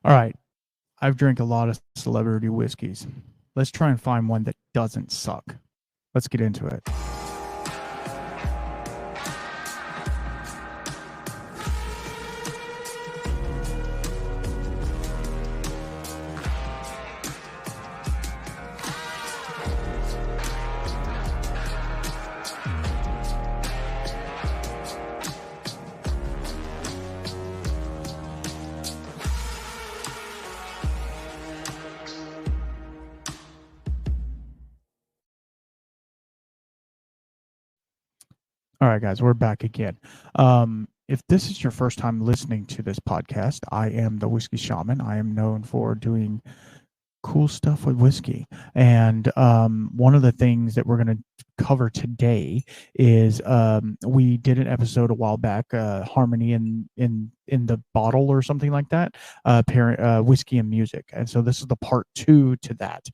All right. I've drank a lot of celebrity whiskeys. Let's try and find one that doesn't suck. Let's get into it. All right, guys, we're back again. If this is your first time listening to this podcast, I am the Whiskey Shaman. I am known for doing cool stuff with whiskey. And one of the things that we're going to cover today is we did an episode a while back, Harmony in the Bottle or something like that, whiskey and music. And so this is the part 2 to that.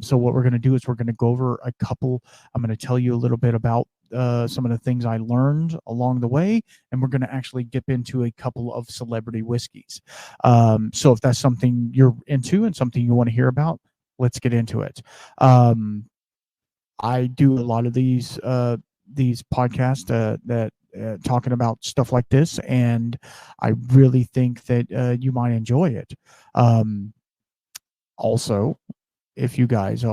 So what we're going to do is we're going to go over a couple. I'm going to tell you a little bit about some of the things I learned along the way, and we're going to actually dip into a couple of celebrity whiskeys. So if that's something you're into and something you want to hear about, let's get into it. I do a lot of these podcasts that talking about stuff like this, and I really think that you might enjoy it. Also, if you guys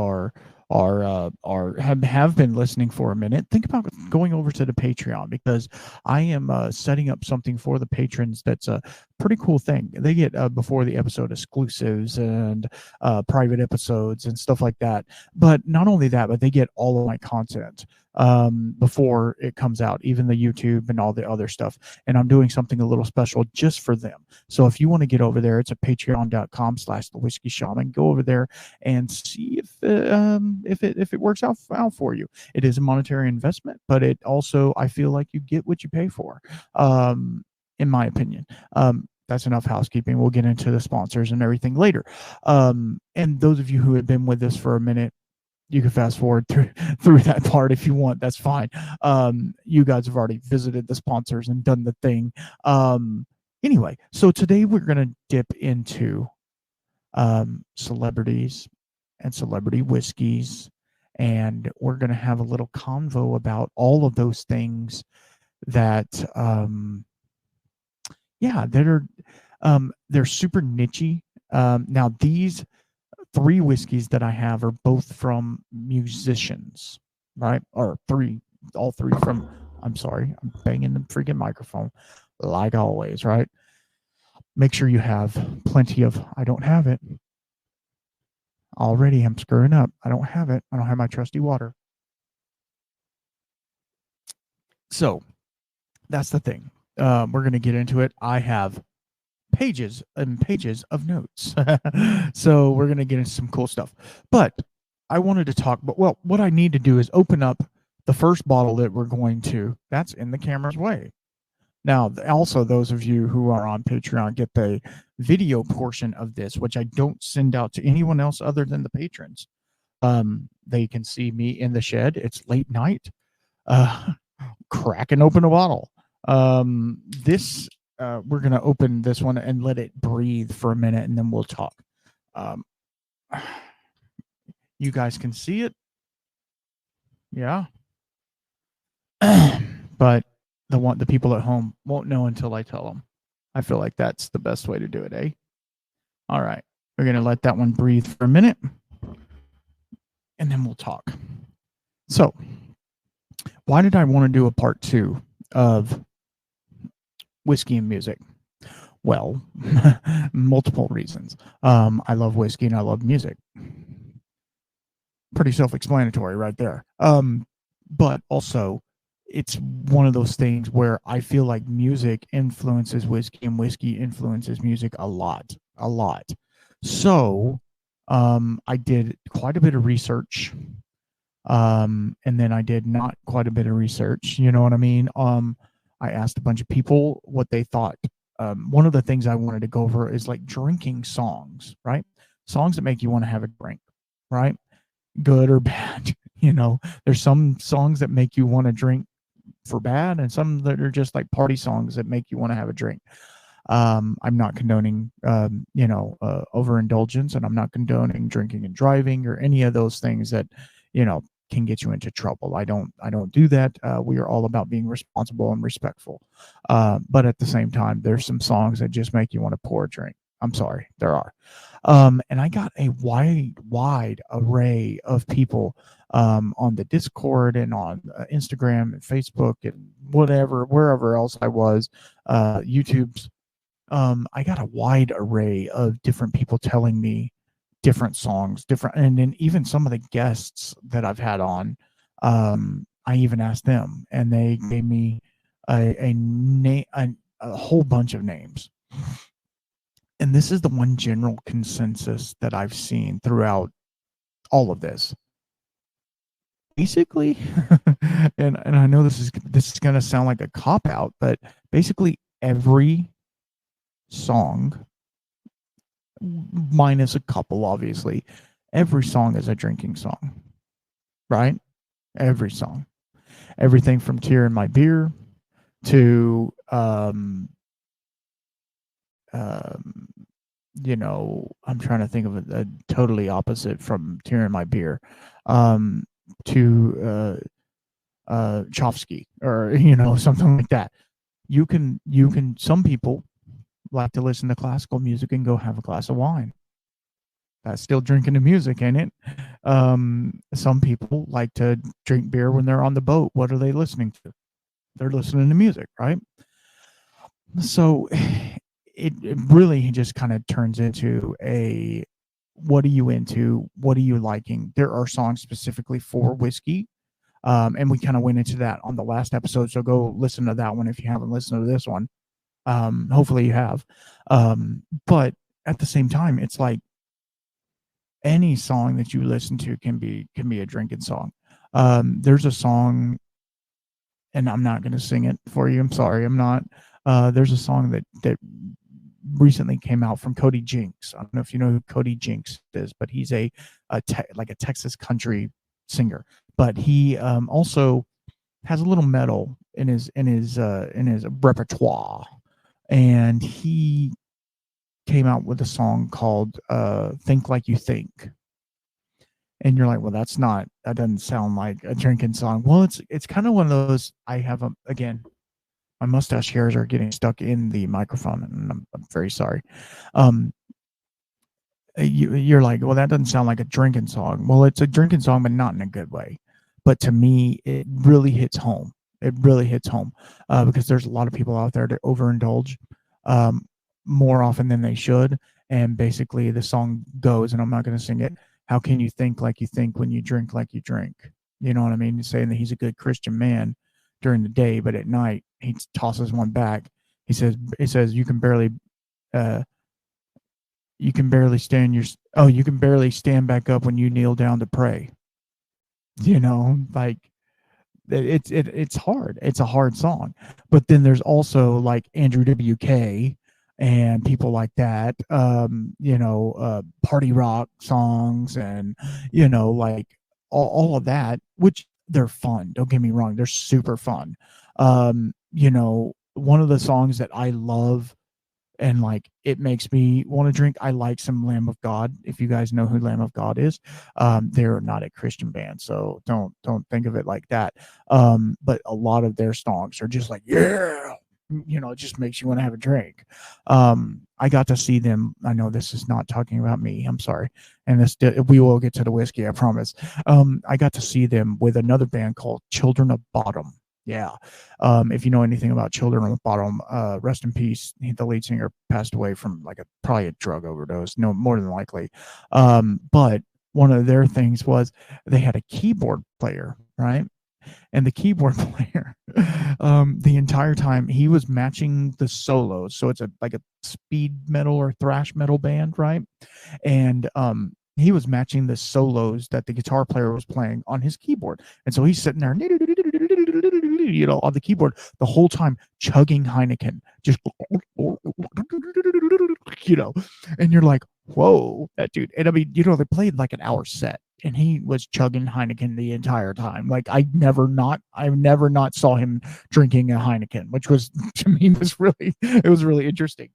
have been listening for a minute, think about going over to the Patreon, because I am setting up something for the patrons that's a pretty cool thing. They get before the episode exclusives and private episodes and stuff like that. But not only that, but they get all of my content before it comes out, even the YouTube and all the other stuff. And I'm doing something a little special just for them. So if you want to get over there, it's at patreon.com/the whiskey shaman. Go over there and see if it works out for you. It is a monetary investment, but it also, I feel like you get what you pay for, in my opinion. That's enough housekeeping. We'll get into the sponsors and everything later. And those of you who have been with us for a minute, you can fast forward through that part if you want. That's fine. You guys have already visited the sponsors and done the thing. Anyway, so today we're going to dip into celebrities and celebrity whiskeys, and we're going to have a little convo about all of those things that they're super nichey. Now these 3 whiskeys that I have are both from musicians, right? Or all three from, I'm sorry, I'm banging the freaking microphone like always, right? Make sure you have plenty of, I don't have it. Already I'm screwing up. I don't have it. I don't have my trusty water. So that's the thing. We're going to get into it. I have pages and pages of notes. So we're going to get into some cool stuff. But I wanted to talk, what I need to do is open up the first bottle that we're going to. That's in the camera's way. Now, also, those of you who are on Patreon get the video portion of this, which I don't send out to anyone else other than the patrons. They can see me in the shed. It's late night, cracking open a bottle. We're going to open this one and let it breathe for a minute, and then we'll talk. You guys can see it. Yeah. But the people at home won't know until I tell them. I feel like that's the best way to do it, eh? All right. We're going to let that one breathe for a minute, and then we'll talk. So, why did I want to do a part 2 of whiskey and music? Well, multiple reasons. I love whiskey and I love music. Pretty self-explanatory right there. But also, it's one of those things where I feel like music influences whiskey and whiskey influences music a lot. So I did quite a bit of research, and then I did not quite a bit of research. You know what I mean? I asked a bunch of people what they thought. One of the things I wanted to go over is like drinking songs, right? Songs that make you want to have a drink, right? Good or bad. There's some songs that make you want to drink for bad, and some that are just like party songs that make you want to have a drink. I'm not condoning, overindulgence, and I'm not condoning drinking and driving or any of those things that, can get you into trouble. I don't do that. We are all about being responsible and respectful. But at the same time, there's some songs that just make you want to pour a drink. I'm sorry, there are. And I got a wide array of people on the Discord and on Instagram and Facebook and wherever else I was, YouTube's. I got a wide array of different people telling me different songs, and then even some of the guests that I've had on, I even asked them, and they gave me a whole bunch of names. And this is the one general consensus that I've seen throughout all of this. Basically, and I know this is going to sound like a cop out, but basically every song, minus a couple, obviously, every song is a drinking song, right? Every song, everything from "Tear in My Beer" to I'm trying to think of a totally opposite from "Tear in My Beer," to Chofsky, or something like that. You can. Some people like to listen to classical music and go have a glass of wine. That's still drinking the music, ain't it? Some people like to drink beer when they're on the boat. What are they listening to? They're listening to music, right? So it really just kind of turns into a, what are you into? What are you liking? There are songs specifically for whiskey. And we kind of went into that on the last episode. So go listen to that one if you haven't listened to this one. Hopefully you have. But at the same time, it's like any song that you listen to can be a drinking song. There's a song, and I'm not going to sing it for you. I'm sorry, I'm not. There's a song that recently came out from Cody Jinks. I don't know if you know who Cody Jinks is, but he's like a Texas country singer. But he also has a little metal in his repertoire. And he came out with a song called "Think Like You Think," and you're like, well, that doesn't sound like a drinking song. Well, it's kind of one of those. I have again, my mustache hairs are getting stuck in the microphone, and I'm very sorry. You're like, well, that doesn't sound like a drinking song. Well, it's a drinking song, but not in a good way. But to me, it really hits home. It really hits home because there's a lot of people out there that overindulge more often than they should. And basically the song goes, and I'm not going to sing it, how can you think like you think when you drink like you drink? You know what I mean? He's saying that he's a good Christian man during the day, but at night he tosses one back. It says you can barely stand back up when you kneel down to pray. Like it's hard. It's a hard song. But then there's also like Andrew WK and people like that, party rock songs and, like all of that, which they're fun. Don't get me wrong. They're super fun. One of the songs that I love and like it makes me want to drink, I like some Lamb of God. If you guys know who Lamb of God is, they're not a Christian band, so don't think of it like that. But a lot of their songs are just like, yeah, it just makes you want to have a drink. I got to see them. I know this is not talking about me, I'm sorry, and we will get to the whiskey, I promise. I got to see them with another band called Children of Bodom. Yeah. If you know anything about Children of Bodom, rest in peace. The lead singer passed away from probably a drug overdose. No, more than likely. But one of their things was they had a keyboard player, right? And the keyboard player, the entire time he was matching the solos. So it's like a speed metal or thrash metal band, right? And he was matching the solos that the guitar player was playing on his keyboard. And so he's sitting there, on the keyboard the whole time, chugging Heineken, just, and you're like, whoa, that dude. And I mean, they played like an hour set, and he was chugging Heineken the entire time. Like I've never not saw him drinking a Heineken, which was, to me, it was really interesting.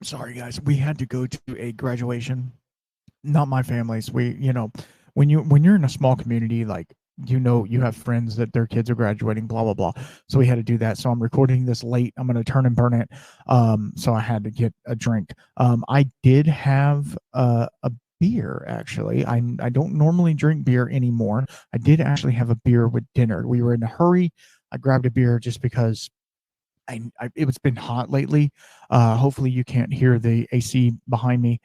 Sorry, guys. We had to go to a graduation. Not my family's. When you're in a small community, like you have friends that their kids are graduating, blah blah blah. So we had to do that. So I'm recording this late. I'm going to turn and burn it. So I had to get a drink. I did have a beer actually. I don't normally drink beer anymore. I did actually have a beer with dinner. We were in a hurry. I grabbed a beer just because it's been hot lately. Hopefully you can't hear the AC behind me.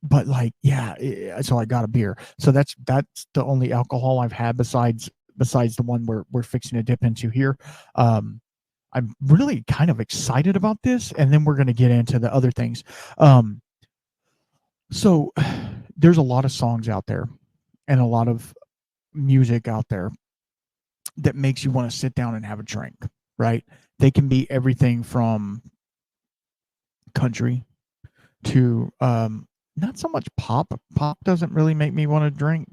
But like, yeah, so I got a beer. So that's the only alcohol I've had besides the one we're fixing to dip into here. I'm really kind of excited about this, and then we're going to get into the other things. So there's a lot of songs out there and a lot of music out there that makes you want to sit down and have a drink, right? They can be everything from country to not so much pop. Pop doesn't really make me want to drink.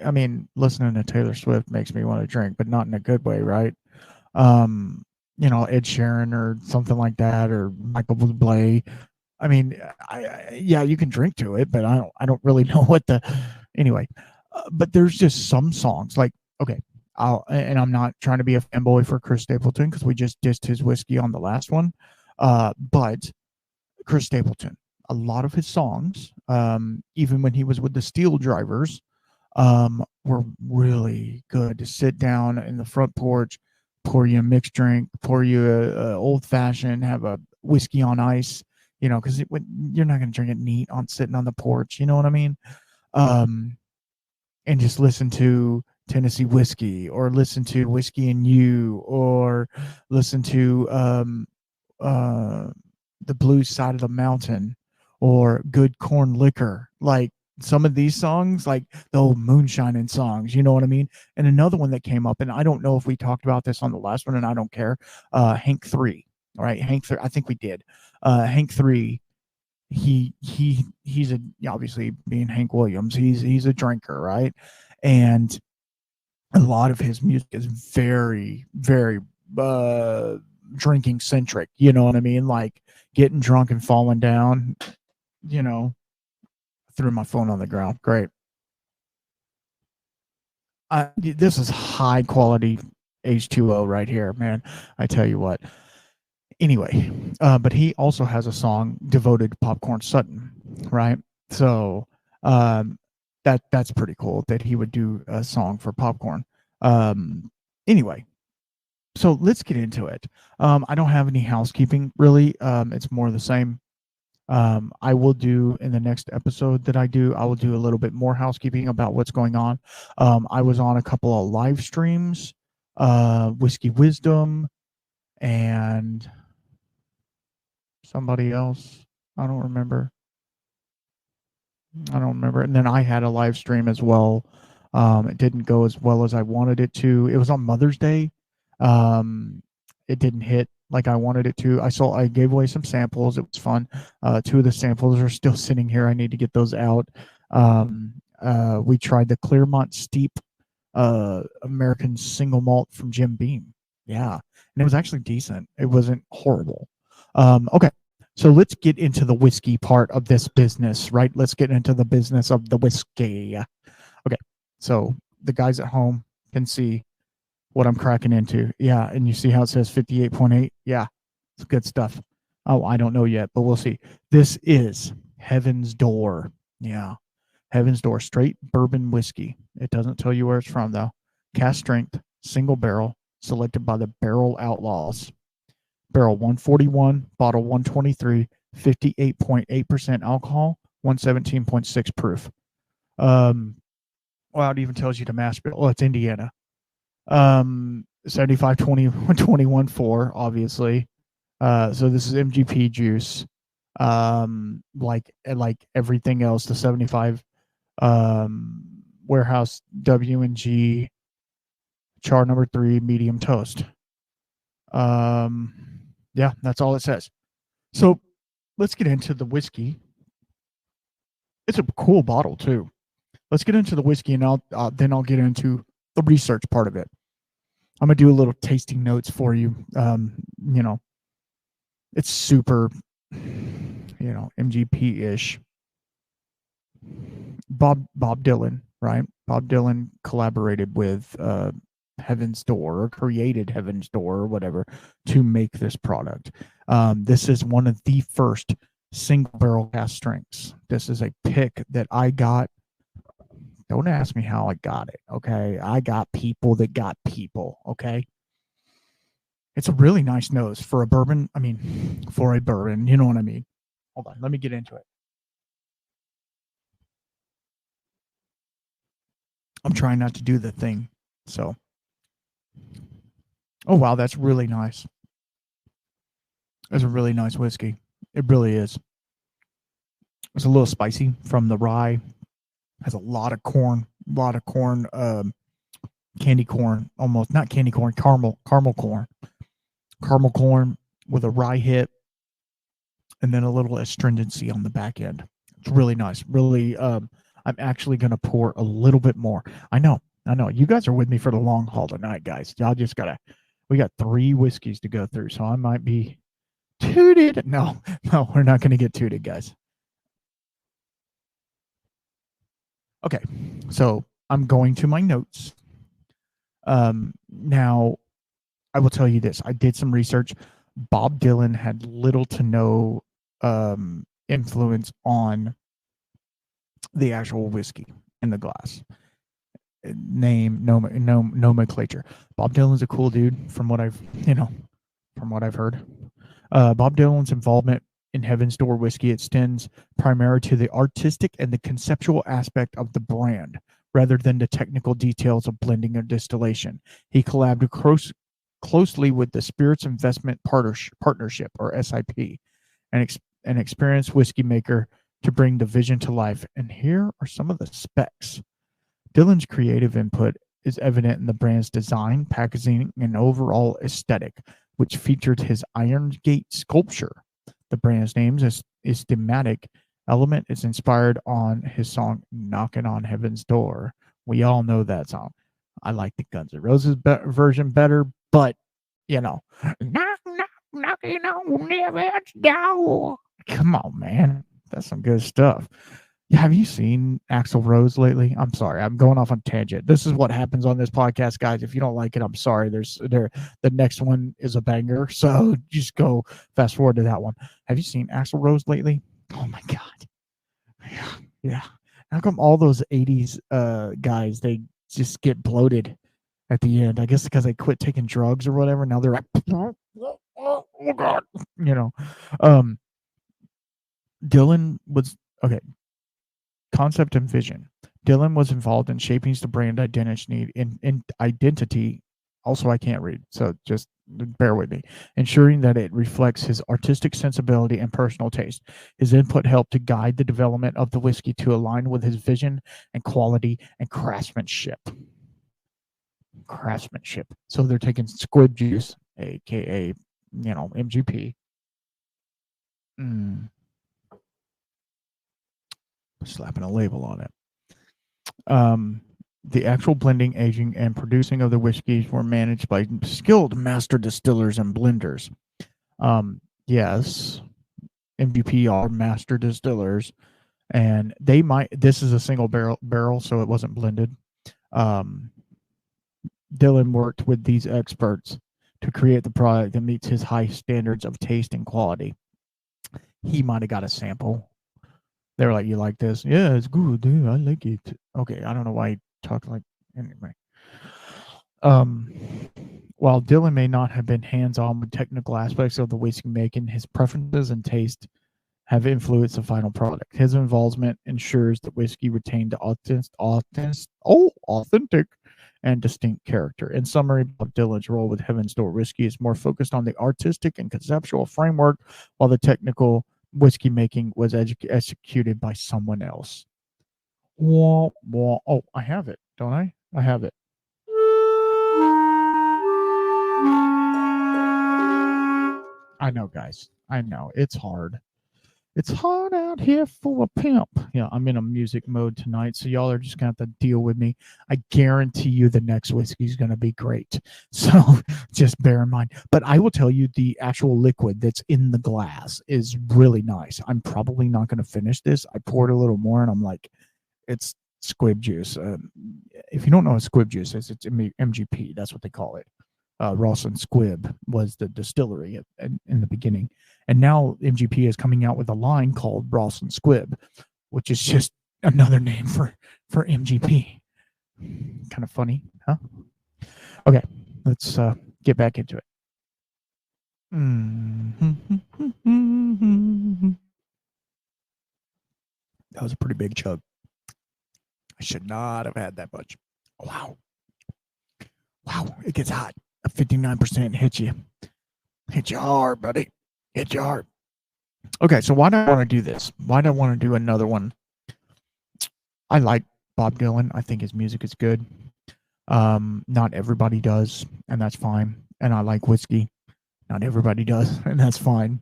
I mean, listening to Taylor Swift makes me want to drink, but not in a good way, right? Ed Sheeran or something like that, or Michael Bublé. I mean, yeah, you can drink to it, but I don't really know what the anyway. But there's just some songs like, okay, and I'm not trying to be a fanboy for Chris Stapleton because we just dissed his whiskey on the last one. But Chris Stapleton, a lot of his songs, even when he was with the Steel Drivers, were really good to sit down in the front porch, pour you a mixed drink, pour you a old fashioned, have a whiskey on ice, because you're not going to drink it neat on sitting on the porch. You know what I mean? And just listen to Tennessee Whiskey, or listen to Whiskey and You, or listen to the Blue Side of the Mountain, or Good Corn Liquor. Like some of these songs, like the old moonshining songs, you know what I mean? And another one that came up, and I don't know if we talked about this on the last one, and I don't care. Hank 3, right? Hank 3, I think we did. Hank 3, he's obviously, being Hank Williams, he's a drinker, right? And a lot of his music is very, very drinking centric. You know what I mean? Like getting drunk and falling down. Threw my phone on the ground. Great. This is high quality H2O right here, man. I tell you what. Anyway, but he also has a song devoted to Popcorn Sutton, right? So that's pretty cool that he would do a song for Popcorn. Anyway, so let's get into it. I don't have any housekeeping really. It's more the same. I will do in the next episode that I will do a little bit more housekeeping about what's going on. I was on a couple of live streams, Whiskey Wisdom and somebody else. I don't remember. And then I had a live stream as well. It didn't go as well as I wanted it to. It was on Mother's Day. It didn't hit like I wanted it to. I gave away some samples. It was fun. 2 of the samples are still sitting here. I need to get those out. We tried the Claremont Steep American single malt from Jim Beam. Yeah, and it was actually decent. It wasn't horrible. Okay, so let's get into the whiskey part of this business, right? Let's get into the business of the whiskey. Okay, so the guys at home can see what I'm cracking into. Yeah, and you see how it says 58.8? Yeah, it's good stuff. Oh, I don't know yet, but we'll see. This is Heaven's Door. Yeah, Heaven's Door, straight bourbon whiskey. It doesn't tell you where it's from, though. Cast strength, single barrel, selected by the Barrel Outlaws. Barrel 141, bottle 123, 58.8% alcohol, 117.6 proof. Well, it even tells you the mash bill. Oh, it's Indiana. 75 21 4, obviously. So this is MGP juice. Like everything else, the 75 warehouse W&G char number 3 medium toast. Yeah, that's all it says. So let's get into the whiskey. It's a cool bottle too. Let's get into the whiskey, and then I'll get into the research part of it. I'm gonna do a little tasting notes for you. It's super MGP-ish. Bob Dylan, right? Bob Dylan collaborated with Heaven's Door, or created Heaven's Door, or whatever, to make this product. This is one of the first single barrel cast strengths. This is a pick that I got. Don't ask me how I got it, okay? I got people that got people, okay? It's a really nice nose for a bourbon. I mean, for a bourbon, you know what I mean? Hold on, let me get into it. I'm trying not to do the thing. So, oh wow, that's really nice. It's a really nice whiskey. It really is. It's a little spicy from the rye. Has a lot of corn, candy corn, almost not candy corn, caramel corn with a rye hit, and then a little astringency on the back end. It's really nice. Really, I'm actually going to pour a little bit more. I know. You guys are with me for the long haul tonight, guys. Y'all just gotta. We got 3 whiskeys to go through, so I might be tooted. No, we're not going to get tooted, guys. Okay, so I'm going to my notes. Now, I will tell you this. I did some research. Bob Dylan had little to no influence on the actual whiskey in the glass. Nomenclature. Bob Dylan's a cool dude from what I've heard. Bob Dylan's involvement in Heaven's Door whiskey extends primarily to the artistic and the conceptual aspect of the brand, rather than the technical details of blending or distillation. He collaborated closely with the Spirits Investment Partnership, or SIP, an experienced whiskey maker, to bring the vision to life. And here are some of the specs. Dylan's creative input is evident in the brand's design, packaging, and overall aesthetic, which featured his Iron Gate sculpture. The brand's name is thematic element is inspired on his song "Knocking on Heaven's Door." We all know that song. I like the Guns N' Roses version better, but knock, knock, knocking on heaven's door. Come on, man, that's some good stuff. Have you seen Axl Rose lately? I'm sorry, I'm going off on tangent. This is what happens on this podcast, guys. If you don't like it, I'm sorry. The next one is a banger, so just go fast forward to that one. Have you seen Axl Rose lately? Oh my god, yeah. How come all those '80s guys, they just get bloated at the end? I guess because they quit taking drugs or whatever. Now they're like, oh god, Dylan was okay. Concept and vision. Dylan was involved in shaping the brand identity in identity. Also, I can't read, so just bear with me. Ensuring that it reflects his artistic sensibility and personal taste. His input helped to guide the development of the whiskey to align with his vision and quality and craftsmanship. So they're taking squib juice, aka MGP. Slapping a label on it. The actual blending, aging, and producing of the whiskeys were managed by skilled master distillers and blenders. Yes, MVP are master distillers, and they might. This is a single barrel, so it wasn't blended. Dylan worked with these experts to create the product that meets his high standards of taste and quality. He might have got a sample. They were like, "You like this? Yeah, it's good, dude. I like it." Okay, I don't know why he talked like anyway. While Dylan may not have been hands-on with technical aspects of the whiskey making, his preferences and taste have influenced the final product. His involvement ensures that whiskey retained the authentic and distinct character. In summary, Bob Dylan's role with Heaven's Door whiskey is more focused on the artistic and conceptual framework, while the technical whiskey making was executed by someone else. Oh, I have it, don't I? I have it. I know, guys. I know. It's hard. It's hard out here for a pimp. Yeah, I'm in a music mode tonight, so y'all are just gonna have to deal with me. I guarantee you the next whiskey is gonna be great. So just bear in mind. But I will tell you the actual liquid that's in the glass is really nice. I'm probably not gonna finish this. I poured a little more and I'm like, it's squib juice. If you don't know what squib juice is, it's MGP. That's what they call it. Rawson Squibb was the distillery in the beginning. And now MGP is coming out with a line called Rawson Squibb, which is just another name for MGP. Kind of funny, huh? Okay, let's get back into it. That was a pretty big chug. I should not have had that much. Wow. Wow, it gets hot. A 59% hits you. Hit you hard, buddy. Hit you hard. Okay, so why do I want to do this? Why do I want to do another one? I like Bob Dylan. I think his music is good. Not everybody does, and that's fine. And I like whiskey. Not everybody does, and that's fine.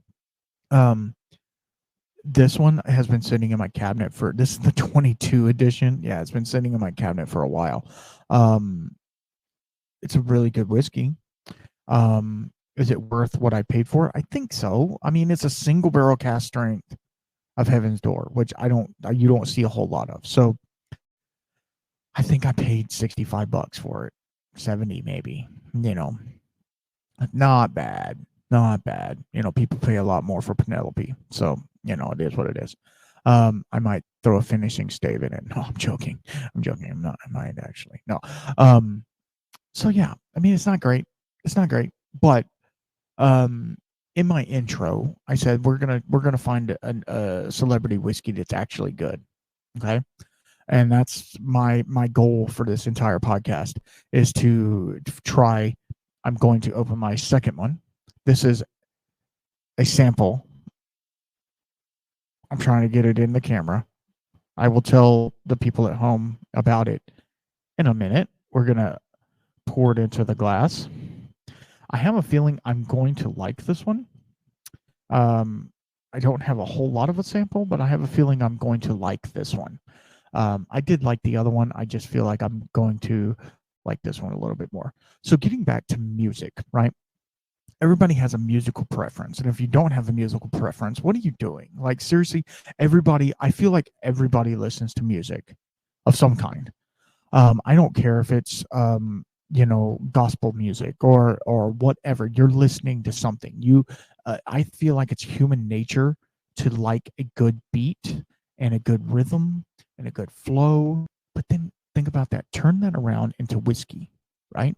This one has been sitting in my cabinet for, this is the 22 edition. Yeah, it's been sitting in my cabinet for a while. It's a really good whiskey. Is it worth what I paid for it? I think so. I mean, it's a single barrel cask strength of Heaven's Door, which you don't see a whole lot of. So I think I paid $65 for it, 70 maybe. Not bad, not bad. People pay a lot more for Penelope, so it is what it is. I might throw a finishing stave in it. No, I'm joking. I'm not. I might actually. No. So yeah, I mean, it's not great. It's not great, but in my intro, I said we're gonna find a celebrity whiskey that's actually good. Okay, and that's my goal for this entire podcast is to try. I'm going to open my second one. This is a sample. I'm trying to get it in the camera. I will tell the people at home about it in a minute. We're gonna pour it into the glass. I have a feeling I'm going to like this one. I don't have a whole lot of a sample, but I have a feeling I'm going to like this one. I did like the other one. I just feel like I'm going to like this one a little bit more. So getting back to music, right? Everybody has a musical preference. And if you don't have a musical preference, what are you doing? Like, seriously, I feel like everybody listens to music of some kind. I don't care if it's gospel music or whatever. You're listening to something. I feel like it's human nature to like a good beat and a good rhythm and a good flow. But then think about that. Turn that around into whiskey, right?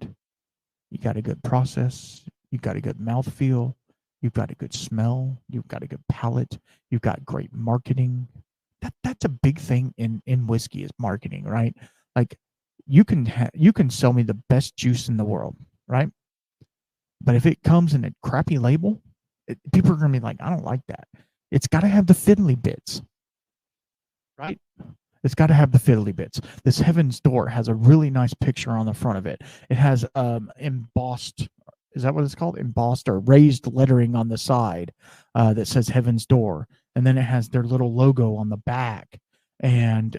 You got a good process. You've got a good mouthfeel. You've got a good smell. You've got a good palate. You've got great marketing. That's a big thing in whiskey is marketing, right? Like you can sell me the best juice in the world, right? But if it comes in a crappy label, people are gonna be like, I don't like that. It's got to have the fiddly bits, right? It's got to have the fiddly bits. This Heaven's Door has a really nice picture on the front of it. It has embossed, is that what it's called? Embossed or raised lettering on the side that says Heaven's Door. And then it has their little logo on the back. And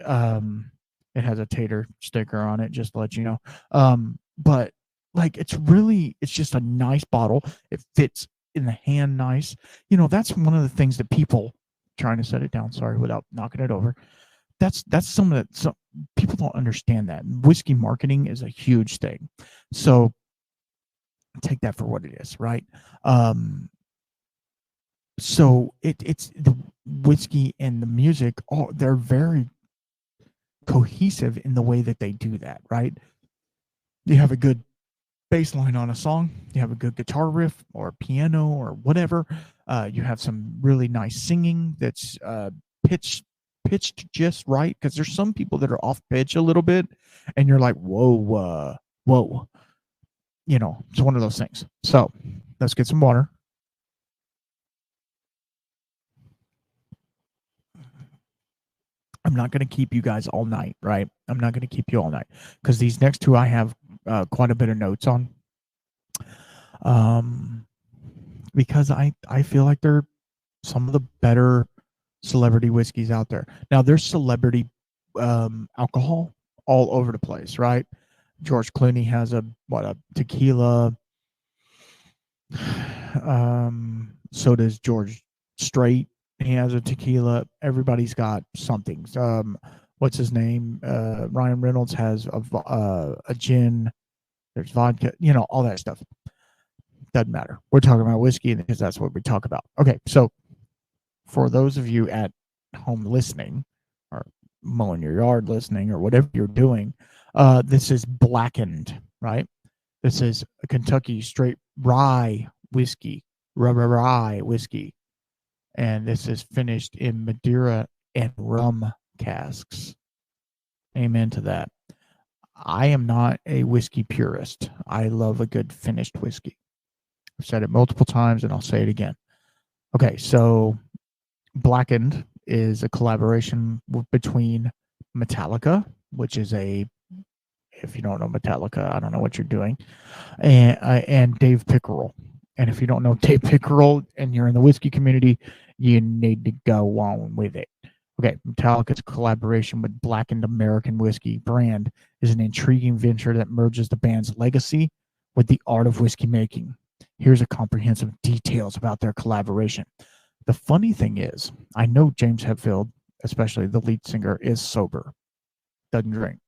it has a tater sticker on it, just to let you know. But like, it's just a nice bottle. It fits in the hand nice. That's one of the things that people, trying to set it down, sorry, without knocking it over. That's some people don't understand that. Whiskey marketing is a huge thing. So take that for what it is, right? So it's the whiskey and the music, they're very cohesive in the way that they do that, right? You have a good bass line on a song, you have a good guitar riff or piano or whatever. You have some really nice singing that's pitched just right, because there's some people that are off pitch a little bit and you're like, whoa. It's one of those things. So let's get some water. I'm not going to keep you guys all night, right? I'm not going to keep you all night because these next two I have quite a bit of notes on. Because I feel like they're some of the better celebrity whiskeys out there. Now there's celebrity alcohol all over the place, right? George Clooney has a tequila. So does George Strait. He has a tequila. Everybody's got something. What's his name? Ryan Reynolds has a gin. There's vodka. All that stuff. Doesn't matter. We're talking about whiskey because that's what we talk about. Okay, so for those of you at home listening, or mowing your yard listening, or whatever you're doing, this is blackened, right? This is a Kentucky straight rye whiskey, rye whiskey, and this is finished in Madeira and rum casks. Amen to that. I am not a whiskey purist. I love a good finished whiskey. I've said it multiple times, and I'll say it again. Okay, so Blackened is a collaboration between Metallica, which is if you don't know Metallica, I don't know what you're doing, and Dave Pickerel. And if you don't know Dave Pickerel and you're in the whiskey community, you need to go on with it. Okay, Metallica's collaboration with Blackened American Whiskey brand is an intriguing venture that merges the band's legacy with the art of whiskey making. Here's a comprehensive details about their collaboration. The funny thing is, I know James Hetfield, especially the lead singer, is sober, doesn't drink.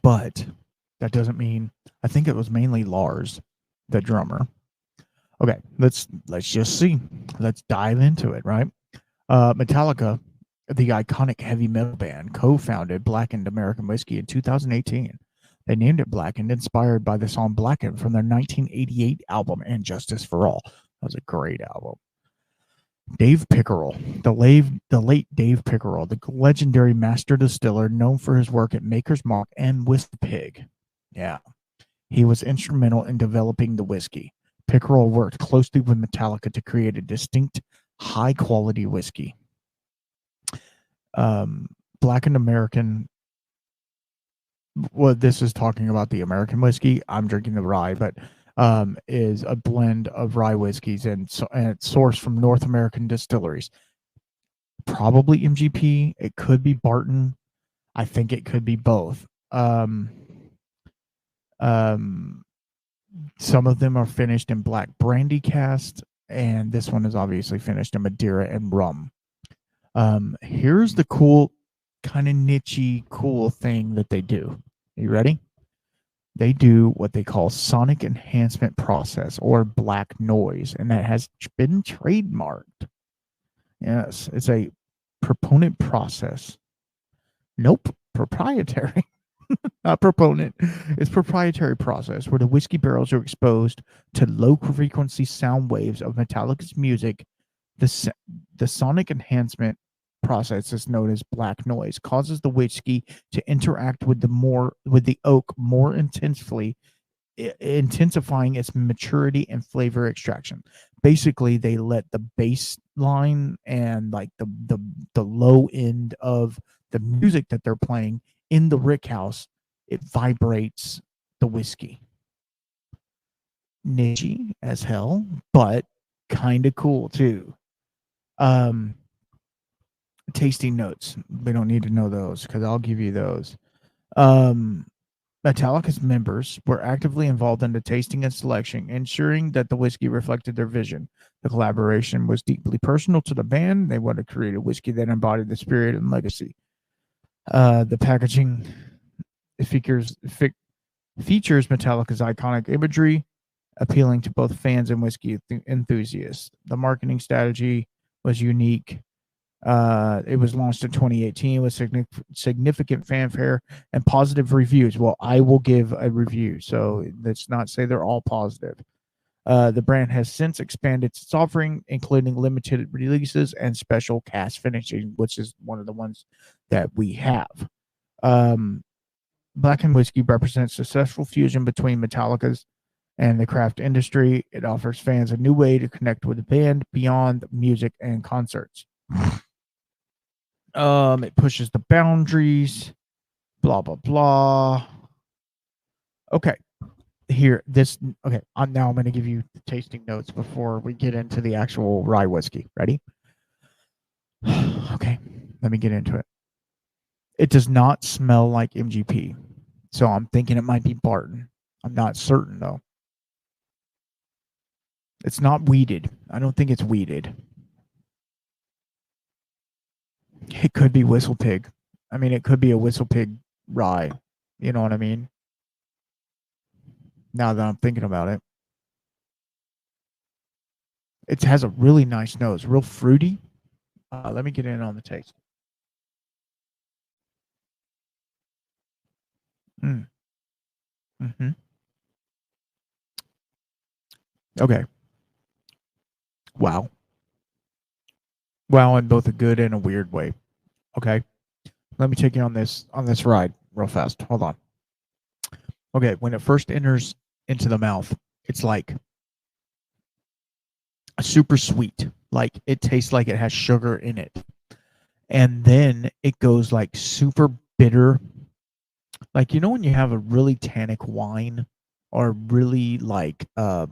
But that doesn't mean, I think it was mainly Lars, the drummer. Okay, let's just see. Let's dive into it, right? Metallica, the iconic heavy metal band, co-founded Blackened American Whiskey in 2018. They named it Blackened, inspired by the song Blackened from their 1988 album And Justice for All. That was a great album. Dave Pickerel, the late Dave Pickerel, the legendary master distiller known for his work at Maker's Mark and Whiskey Pig. Yeah, he was instrumental in developing the whiskey. Pickerel worked closely with Metallica to create a distinct, high-quality whiskey. Blackened American, well, this is talking about the American whiskey. I'm drinking the rye, but is a blend of rye whiskeys and it's sourced from North American distilleries. Probably MGP. It could be Barton. I think it could be both. Some of them are finished in black brandy cast, and this one is obviously finished in Madeira and rum. Here's the cool, kind of nichey, cool thing that they do. Are you ready? They do what they call sonic enhancement process, or black noise, and that has been trademarked. Yes, it's a proponent process. Nope, proprietary. Not proponent. It's proprietary process where the whiskey barrels are exposed to low frequency sound waves of Metallica's music. The sonic enhancement process is known as black noise, causes the whiskey to interact with the oak more intensely, intensifying its maturity and flavor extraction. Basically, they let the bass line and like the low end of the music that they're playing in the rick house, it vibrates the whiskey. Nichey as hell, but kind of cool too. Tasting notes. We don't need to know those because I'll give you those. Metallica's members were actively involved in the tasting and selection, ensuring that the whiskey reflected their vision. The collaboration was deeply personal to the band. They wanted to create a whiskey that embodied the spirit and legacy. The packaging features Metallica's iconic imagery, appealing to both fans and whiskey enthusiasts. The marketing strategy was unique. It was launched in 2018 with significant fanfare and positive reviews. Well, I will give a review, so let's not say they're all positive. The brand has since expanded its offering, including limited releases and special cast finishing, which is one of the ones that we have. Blackened Whiskey represents a successful fusion between Metallica's and the craft industry. It offers fans a new way to connect with the band beyond music and concerts. It pushes the boundaries, blah, blah, blah. Okay. here, this, okay, I'm going to give you the tasting notes before we get into the actual rye whiskey. Ready? Okay, let me get into it. It does not smell like MGP, so I'm thinking it might be Barton. I'm not certain, though. It's not weeded. I don't think it's weeded. It could be Whistle Pig. I mean, it could be a Whistle Pig rye. You know what I mean? Now that I'm thinking about it, it has a really nice nose, real fruity. Let me get in on the taste. Mm. Mm-hmm. Okay. Wow. Wow, in both a good and a weird way. Okay. Let me take you on this ride real fast. Hold on. Okay, when it first enters into the mouth, it's like super sweet. Like it tastes like it has sugar in it. And then it goes like super bitter. Like, you know, when you have a really tannic wine or really like not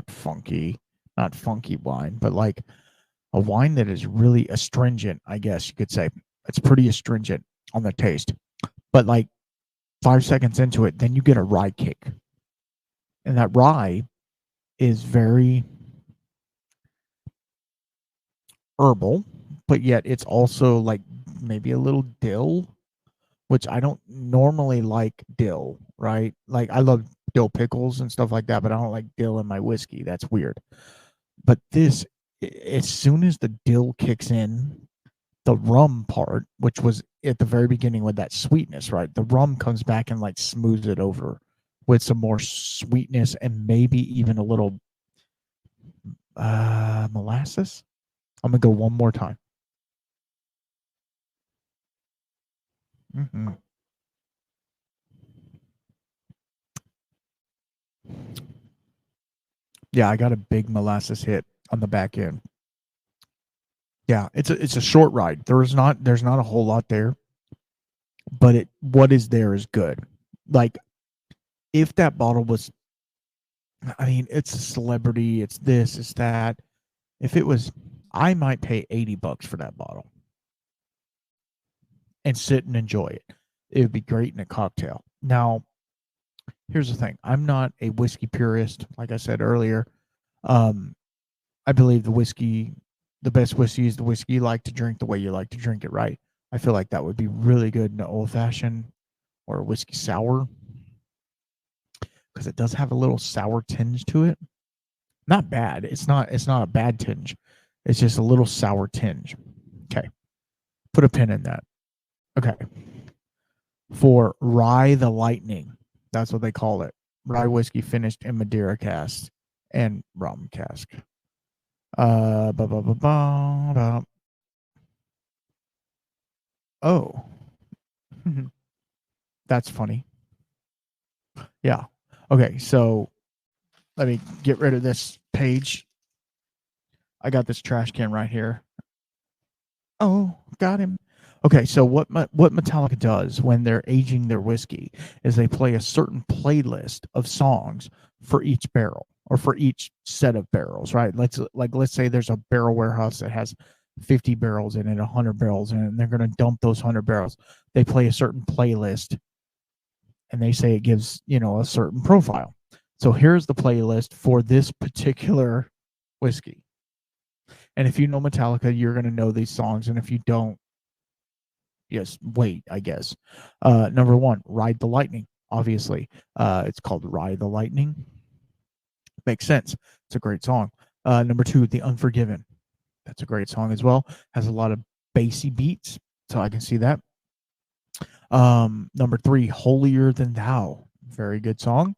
funky, not funky wine, but like a wine that is really astringent, I guess you could say. It's pretty astringent on the taste. But like 5 seconds into it, then you get a rye kick. And that rye is very herbal, but yet it's also like maybe a little dill, which I don't normally like dill, right? Like I love dill pickles and stuff like that, but I don't like dill in my whiskey. That's weird. But this, as soon as the dill kicks in, the rum part, which was at the very beginning with that sweetness, right? The rum comes back and like smooths it over with some more sweetness and maybe even a little molasses. I'm gonna go one more time. Mm-hmm. Yeah, I got a big molasses hit on the back end. Yeah, it's a short ride. There's not a whole lot there, but what is there is good. Like if that bottle was, I mean, it's a celebrity, it's this, it's that. If it was, I might pay $80 for that bottle and sit and enjoy it. It would be great in a cocktail. Now, here's the thing: I'm not a whiskey purist, like I said earlier. Um, I believe the best whiskey is the whiskey you like to drink the way you like to drink it, right? I feel like that would be really good in an old fashioned or a whiskey sour because it does have a little sour tinge to it. Not bad. It's not a bad tinge. It's just a little sour tinge. Okay. Put a pin in that. Okay. For Rye the Lightning. That's what they call it. Rye whiskey finished in Madeira cask and rum cask. Ba, ba, ba, ba, ba. Oh, that's funny. Yeah. Okay, so let me get rid of this page. I got this trash can right here. Oh, got him. Okay, so what Metallica does when they're aging their whiskey is they play a certain playlist of songs for each barrel or for each set of barrels, right? Let's say there's a barrel warehouse that has 50 barrels in it, 100 barrels in it, and they're going to dump those 100 barrels. They play a certain playlist and they say it gives, a certain profile. So here's the playlist for this particular whiskey. And if you know Metallica, you're going to know these songs. And if you don't, yes, wait, I guess. Number one, Ride the Lightning. Obviously, it's called Ride the Lightning. Makes sense. It's a great song. Number two, The Unforgiven. That's a great song as well. Has a lot of bassy beats, so I can see that. Number three, Holier Than Thou. Very good song.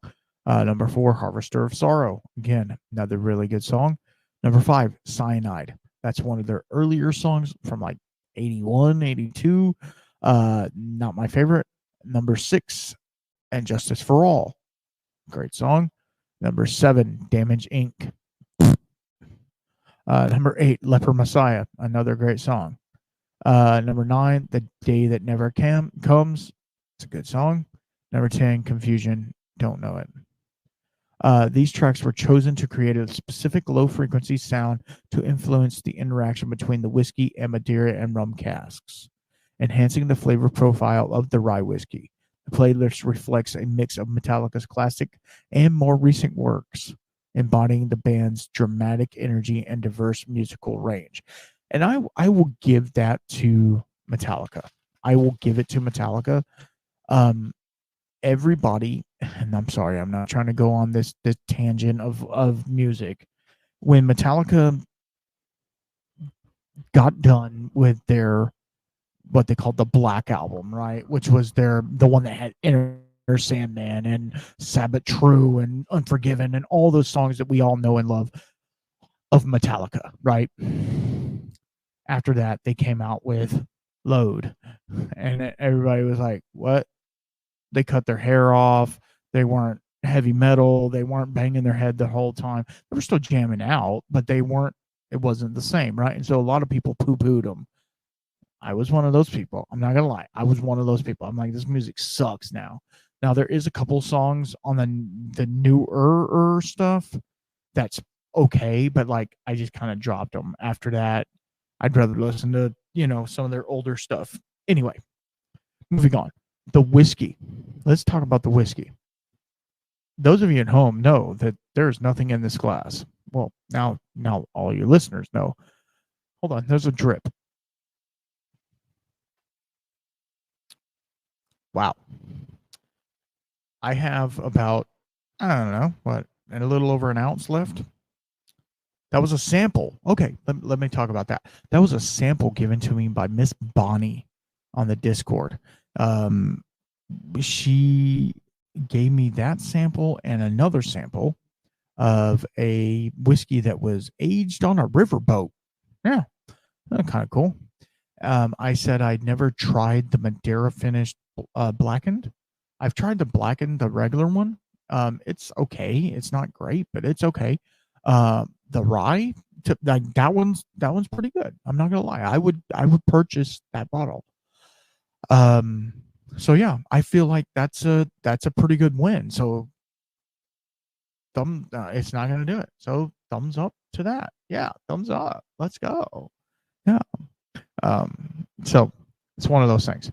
Number four, Harvester of Sorrow. Again, another really good song. Number five, Cyanide. That's one of their earlier songs from like 81, 82. Not my favorite. Number six, And Justice for All. Great song. Number seven, Damage Inc. Number eight, Leper Messiah. Another great song. Number nine, The Day That Never Comes. It's a good song. Number 10, confusion. Don't know it. These tracks were chosen to create a specific low frequency sound to influence the interaction between the whiskey and Madeira and rum casks, enhancing the flavor profile of the rye whiskey. The playlist reflects a mix of Metallica's classic and more recent works, embodying the band's dramatic energy and diverse musical range. And I will give that to Metallica. I will give it to Metallica. Um, Everybody, and I'm sorry, I'm not trying to go on this tangent of music. When Metallica got done with their what they called the Black Album, right, which was the one that had Inner Sandman and Sabbath True and Unforgiven and all those songs that we all know and love of Metallica, right? After that, they came out with Load, and everybody was like, "What?" They cut their hair off. They weren't heavy metal. They weren't banging their head the whole time. They were still jamming out, but they weren't. It wasn't the same, right? And so a lot of people poo-pooed them. I was one of those people. I'm not gonna lie. I was one of those people. I'm like, this music sucks now. Now there is a couple songs on the newer stuff that's okay, but like I just kind of dropped them. After that, I'd rather listen to some of their older stuff. Anyway, moving on. The whiskey. Let's talk about the whiskey. Those of you at home know that there's nothing in this glass. Well, now all your listeners know. Hold on, there's a drip. Wow. I have about, I don't know, what, a little over an ounce left. That was a sample. Okay, let me talk about that. That was a sample given to me by Miss Bonnie on the Discord. She gave me that sample and another sample of a whiskey that was aged on a riverboat. Yeah, kind of cool. I said I'd never tried the Madeira finished blackened. I've tried the blackened, the regular one. It's okay. It's not great, but it's okay. The rye, like that one's pretty good. I'm not gonna lie. I would purchase that bottle. So yeah, I feel like that's a pretty good win. So it's not gonna do it. So thumbs up to that. Yeah, thumbs up. Let's go. Yeah. So it's one of those things.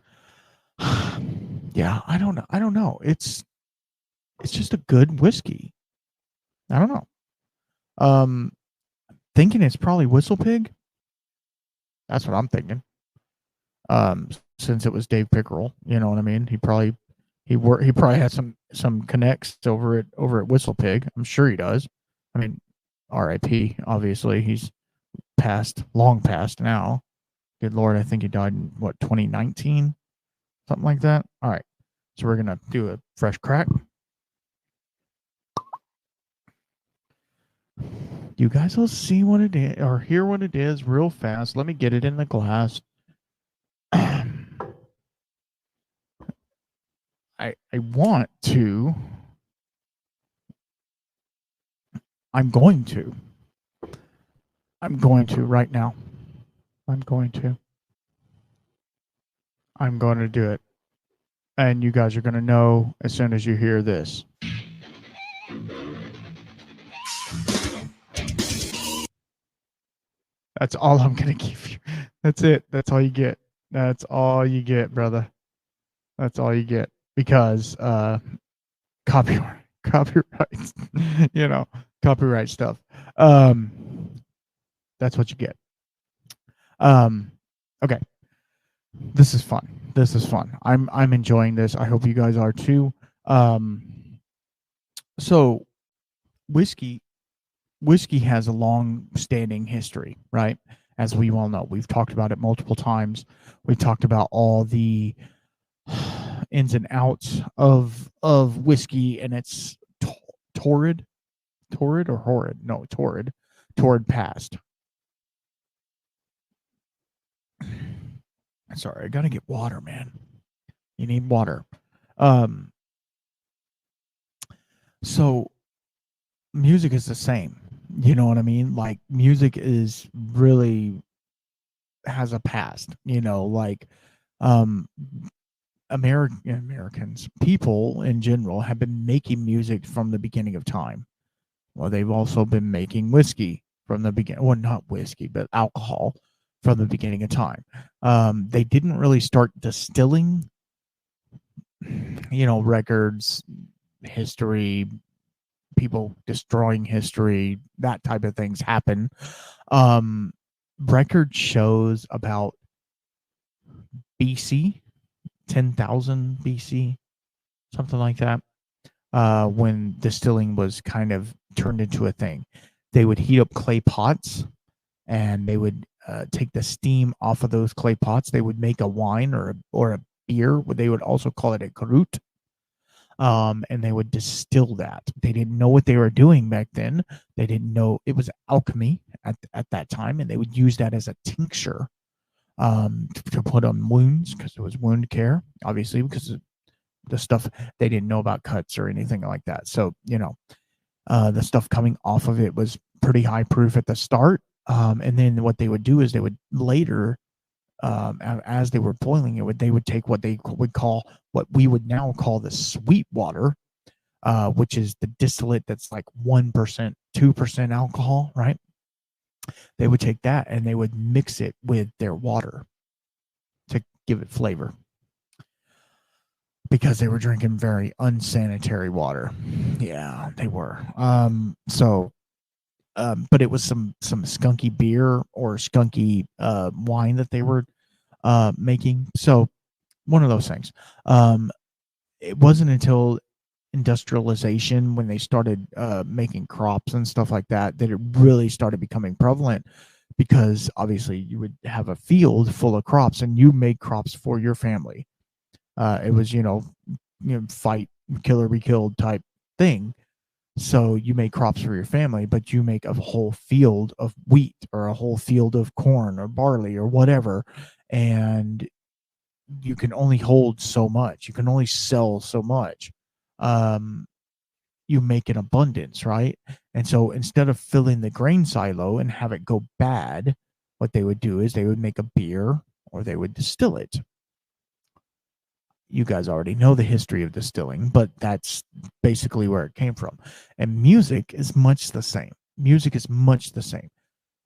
Yeah, I don't know. It's just a good whiskey. I don't know. Thinking it's probably Whistle Pig. That's what I'm thinking. Since it was Dave Pickerel, you know what I mean? He probably had some connects over at Whistle Pig. I'm sure he does. I mean, R.I.P. Obviously, he's long past now. Good Lord, I think he died in 2019, something like that. All right, so we're gonna do a fresh crack. You guys will see what it is or hear what it is real fast. Let me get it in the glass. I want to. I'm going to right now. I'm going to do it. And you guys are going to know as soon as you hear this. That's all I'm going to give you. That's it. That's all you get. That's all you get, brother. That's all you get. Because copyright, copyright stuff. That's what you get. Okay. This is fun. I'm enjoying this. I hope you guys are too. So whiskey has a long-standing history, right? As we all know, we've talked about it multiple times. We've talked about all the ins and outs of whiskey and its torrid past. Sorry, I gotta get water, man. You need water. So music is the same. You know what I mean? Like music is really has a past, like Americans, people in general, have been making music from the beginning of time. Well, they've also been making whiskey from the beginning. Well, not whiskey, but alcohol from the beginning of time. They didn't really start distilling, records, history, people destroying history, that type of things happen. Um, record shows about BC, 10,000 BC, something like that, when distilling was kind of turned into a thing. They would heat up clay pots, and they would take the steam off of those clay pots. They would make a wine or a beer. They would also call it a grut. And they would distill that. They didn't know what they were doing back then. They didn't know it was alchemy at that time, and they would use that as a tincture, to put on wounds, because it was wound care, obviously, because of the stuff. They didn't know about cuts or anything like that. So, the stuff coming off of it was pretty high proof at the start. And then what they would do is they would later, as they were boiling it, they would take what what we would now call the sweet water, which is the distillate that's like 1%, 2% alcohol, right? They would take that and they would mix it with their water to give it flavor, because they were drinking very unsanitary water. Yeah, they were. But it was some skunky beer or skunky wine that they were making. So one of those things. It wasn't until industrialization, when they started making crops and stuff like that, that it really started becoming prevalent, because obviously you would have a field full of crops and you made crops for your family. It was, fight, kill or be killed type thing. So you make crops for your family, but you make a whole field of wheat or a whole field of corn or barley or whatever. And you can only hold so much. You can only sell so much. Um, you make an abundance, right? And so instead of filling the grain silo and have it go bad, what they would do is they would make a beer or they would distill it. You guys already know the history of distilling, but that's basically where it came from. And music is much the same. Music is much the same.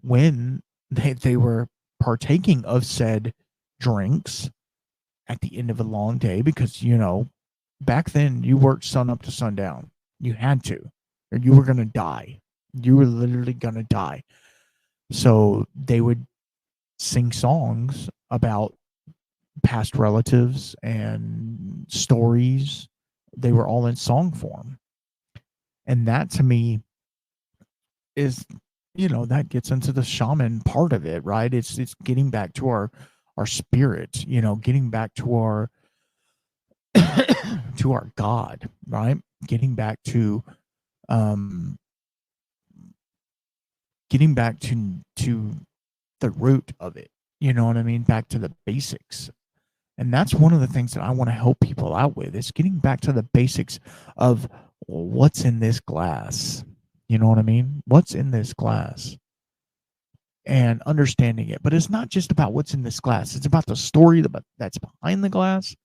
When they were partaking of said drinks at the end of a long day, because, back then you worked sun up to sundown. You had to, or you were going to die. You were literally going to die. So they would sing songs about past relatives and stories. They were all in song form. And that to me is, that gets into the shaman part of it, right? It's getting back to our spirit, getting back to our to our God, right? Getting back to um getting back to the root of it. You know what I mean? Back to the basics. And that's one of the things that I want to help people out with, is getting back to the basics of what's in this glass. You know what I mean? What's in this glass? And understanding it. But it's not just about what's in this glass. It's about the story that's behind the glass.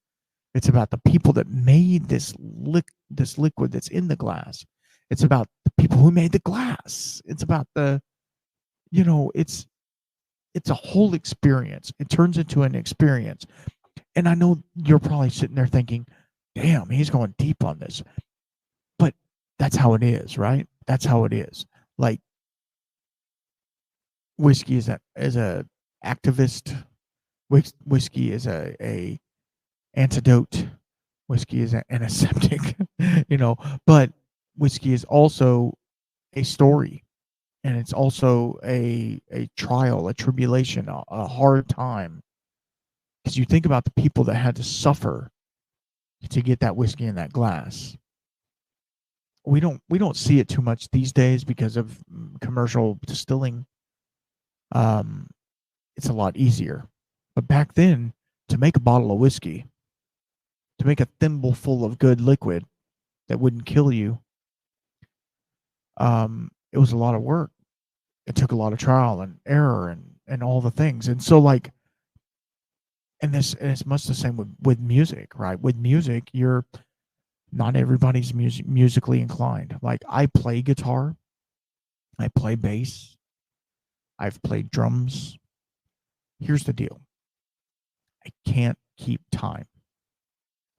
It's about the people that made this liquid that's in the glass. It's about the people who made the glass. It's about it's a whole experience. It turns into an experience. And I know you're probably sitting there thinking, damn, he's going deep on this. But that's how it is, right? That's how it is. Like, whiskey is a activist. Whiskey is a antidote. Whiskey is an antiseptic, but whiskey is also a story, and it's also a trial, a tribulation, a hard time. Because you think about the people that had to suffer to get that whiskey in that glass. We don't see it too much these days because of commercial distilling. It's a lot easier. But back then, to make a bottle of whiskey, to make a thimble full of good liquid that wouldn't kill you, it was a lot of work. It took a lot of trial and error and all the things. And so, like, And it's much the same with music, right? With music, not everybody's musically inclined. Like, I play guitar, I play bass, I've played drums. Here's the deal. I can't keep time.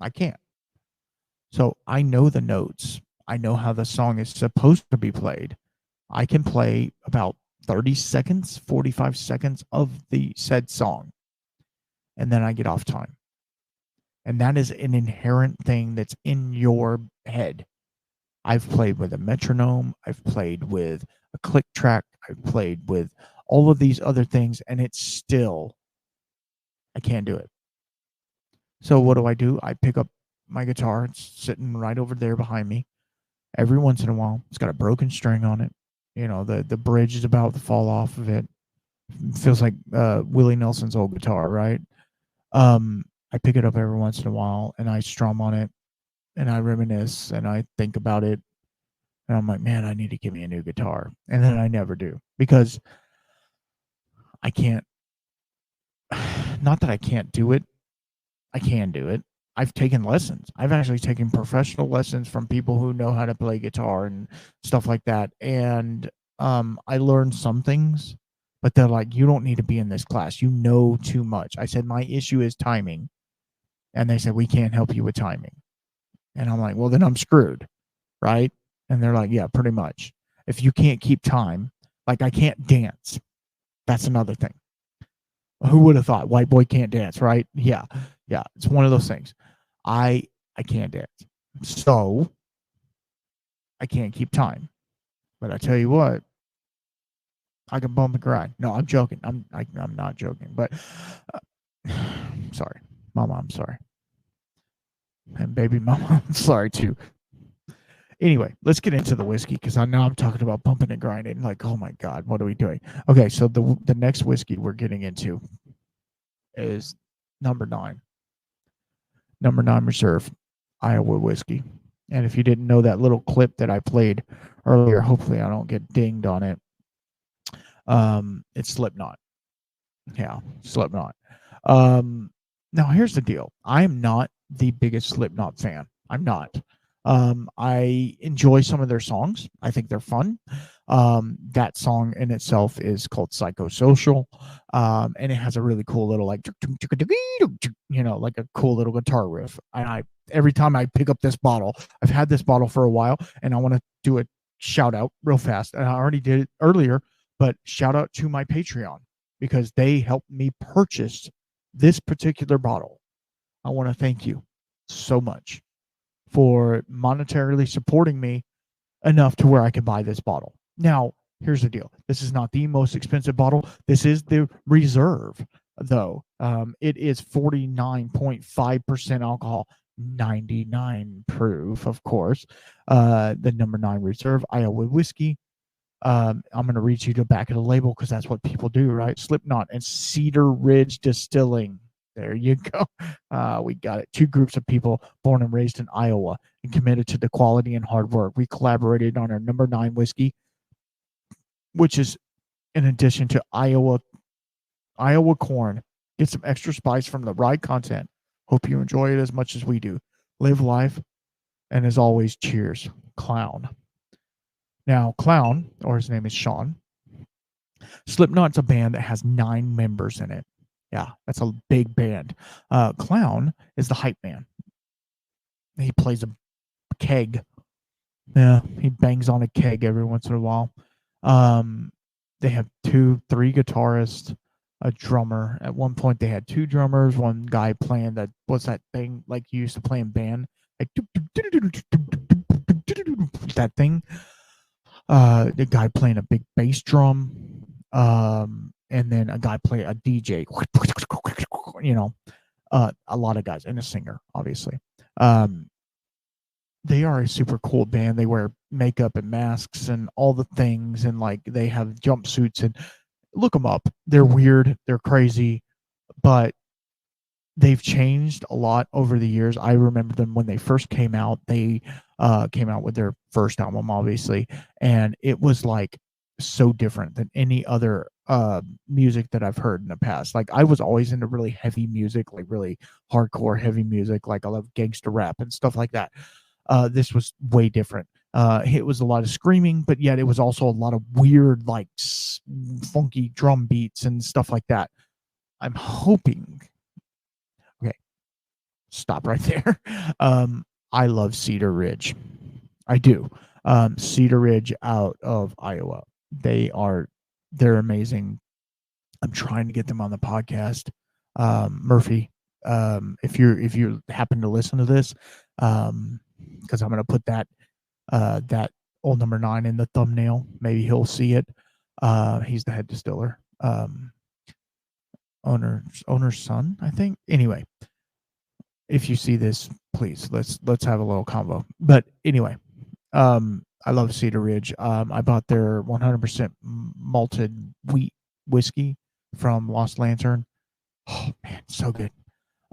I can't. So I know the notes. I know how the song is supposed to be played. I can play about 30 seconds, 45 seconds of the said song, and then I get off time. And that is an inherent thing that's in your head. I've played with a metronome, I've played with a click track, I've played with all of these other things, and it's still, I can't do it. So what do? I pick up my guitar, it's sitting right over there behind me. Every once in a while, it's got a broken string on it. You know, the bridge is about to fall off of it. Feels like Willie Nelson's old guitar, right? I pick it up every once in a while and I strum on it and I reminisce and I think about it. And I'm like, man, I need to get me a new guitar. And then I never do because I can't, not that I can't do it, I can do it. I've taken lessons. I've actually taken professional lessons from people who know how to play guitar and stuff like that. And I learned some things, but they're like, you don't need to be in this class. You know too much. I said, my issue is timing. And they said, we can't help you with timing. And I'm like, well, then I'm screwed, right? And they're like, yeah, pretty much. If you can't keep time, like I can't dance. That's another thing. Who would have thought white boy can't dance, right? Yeah. It's one of those things. I can't dance. So I can't keep time. But I tell you what, I can bump and grind. No, I'm joking. I'm not joking. But sorry, Mama, I'm sorry. And baby Mama, I'm sorry too. Anyway, let's get into the whiskey because I know I'm talking about bumping and grinding. Like, oh my God, what are we doing? Okay, so the next whiskey we're getting into is number 9. Number 9 Reserve, Iowa whiskey. And if you didn't know that little clip that I played earlier, hopefully I don't get dinged on it. It's Slipknot. Yeah, Slipknot. Now here's the deal. I am not the biggest Slipknot fan. I'm not. I enjoy some of their songs. I think they're fun. That song in itself is called Psychosocial. And it has a really cool little like, like a cool little guitar riff. And every time I pick up this bottle, I've had this bottle for a while and I want to do a shout out real fast. And I already did it earlier, but shout out to my Patreon because they helped me purchase this particular bottle. I want to thank you so much for monetarily supporting me enough to where I can buy this bottle. Now, here's the deal. This is not the most expensive bottle. This is the Reserve, though. It is 49.5% alcohol, 99 proof, of course. The number 9 Reserve Iowa whiskey. I'm going to read you the back of the label because that's what people do, right? Slipknot and Cedar Ridge Distilling. There you go. We got it. 2 groups of people born and raised in Iowa and committed to the quality and hard work. We collaborated on our number 9 whiskey, which is in addition to Iowa corn. Get some extra spice from the rye content. Hope you enjoy it as much as we do. Live life. And as always, cheers. Clown. Now, Clown, or his name is Sean. Slipknot's a band that has 9 members in it. Yeah, that's a big band. Clown is the hype man. He plays a keg. Yeah, he bangs on a keg every once in a while. They have 3 guitarists, a drummer. At one point, they had 2 drummers. One guy playing what's that thing like you used to play in band? Like that thing. The guy playing a big bass drum. And then a guy play a DJ, a lot of guys, and a singer, obviously. They are a super cool band. They wear makeup and masks and all the things, and like they have jumpsuits. And look them up. They're weird. They're crazy, but they've changed a lot over the years. I remember them when they first came out. They came out with their first album, obviously, and it was like so different than any other music that I've heard in the past. Like I was always into really heavy music, like really hardcore heavy music. Like I love gangster rap and stuff like that. This was way different. It was a lot of screaming, but yet it was also a lot of weird, like funky drum beats and stuff like that. I'm hoping. Okay, stop right there. I love Cedar Ridge. I do. Cedar Ridge out of Iowa. They're amazing. I'm trying to get them on the podcast. Murphy, if you happen to listen to this, because I'm going to put that old number 9 in the thumbnail. Maybe he'll see it. He's the head distiller, owner's son, I think. Anyway, if you see this, please let's have a little convo. But anyway, I love Cedar Ridge. I bought their 100% malted wheat whiskey from Lost Lantern. Oh man, so good.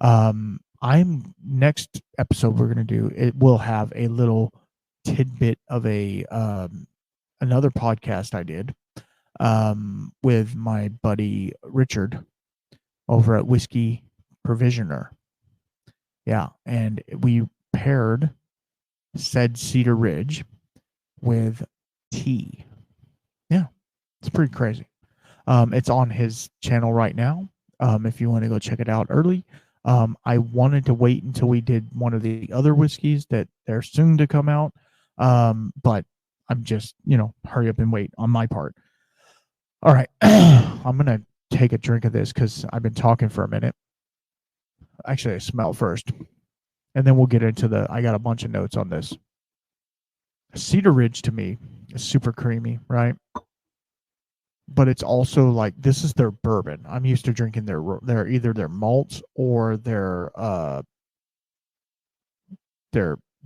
I'm next episode we're gonna do. It will have a little tidbit of a another podcast I did with my buddy Richard over at Whiskey Provisioner. Yeah, and we paired said Cedar Ridge with tea. Yeah, it's pretty crazy. It's on his channel right now. If you want to go check it out early. I wanted to wait until we did one of the other whiskeys that they're soon to come out. But I'm just, hurry up and wait on my part. All right. I'm going to take a drink of this because I've been talking for a minute. Actually, I smell first. And then we'll get into I got a bunch of notes on this. Cedar Ridge to me is super creamy, right? But it's also like, this is their bourbon. I'm used to drinking their either their malts or their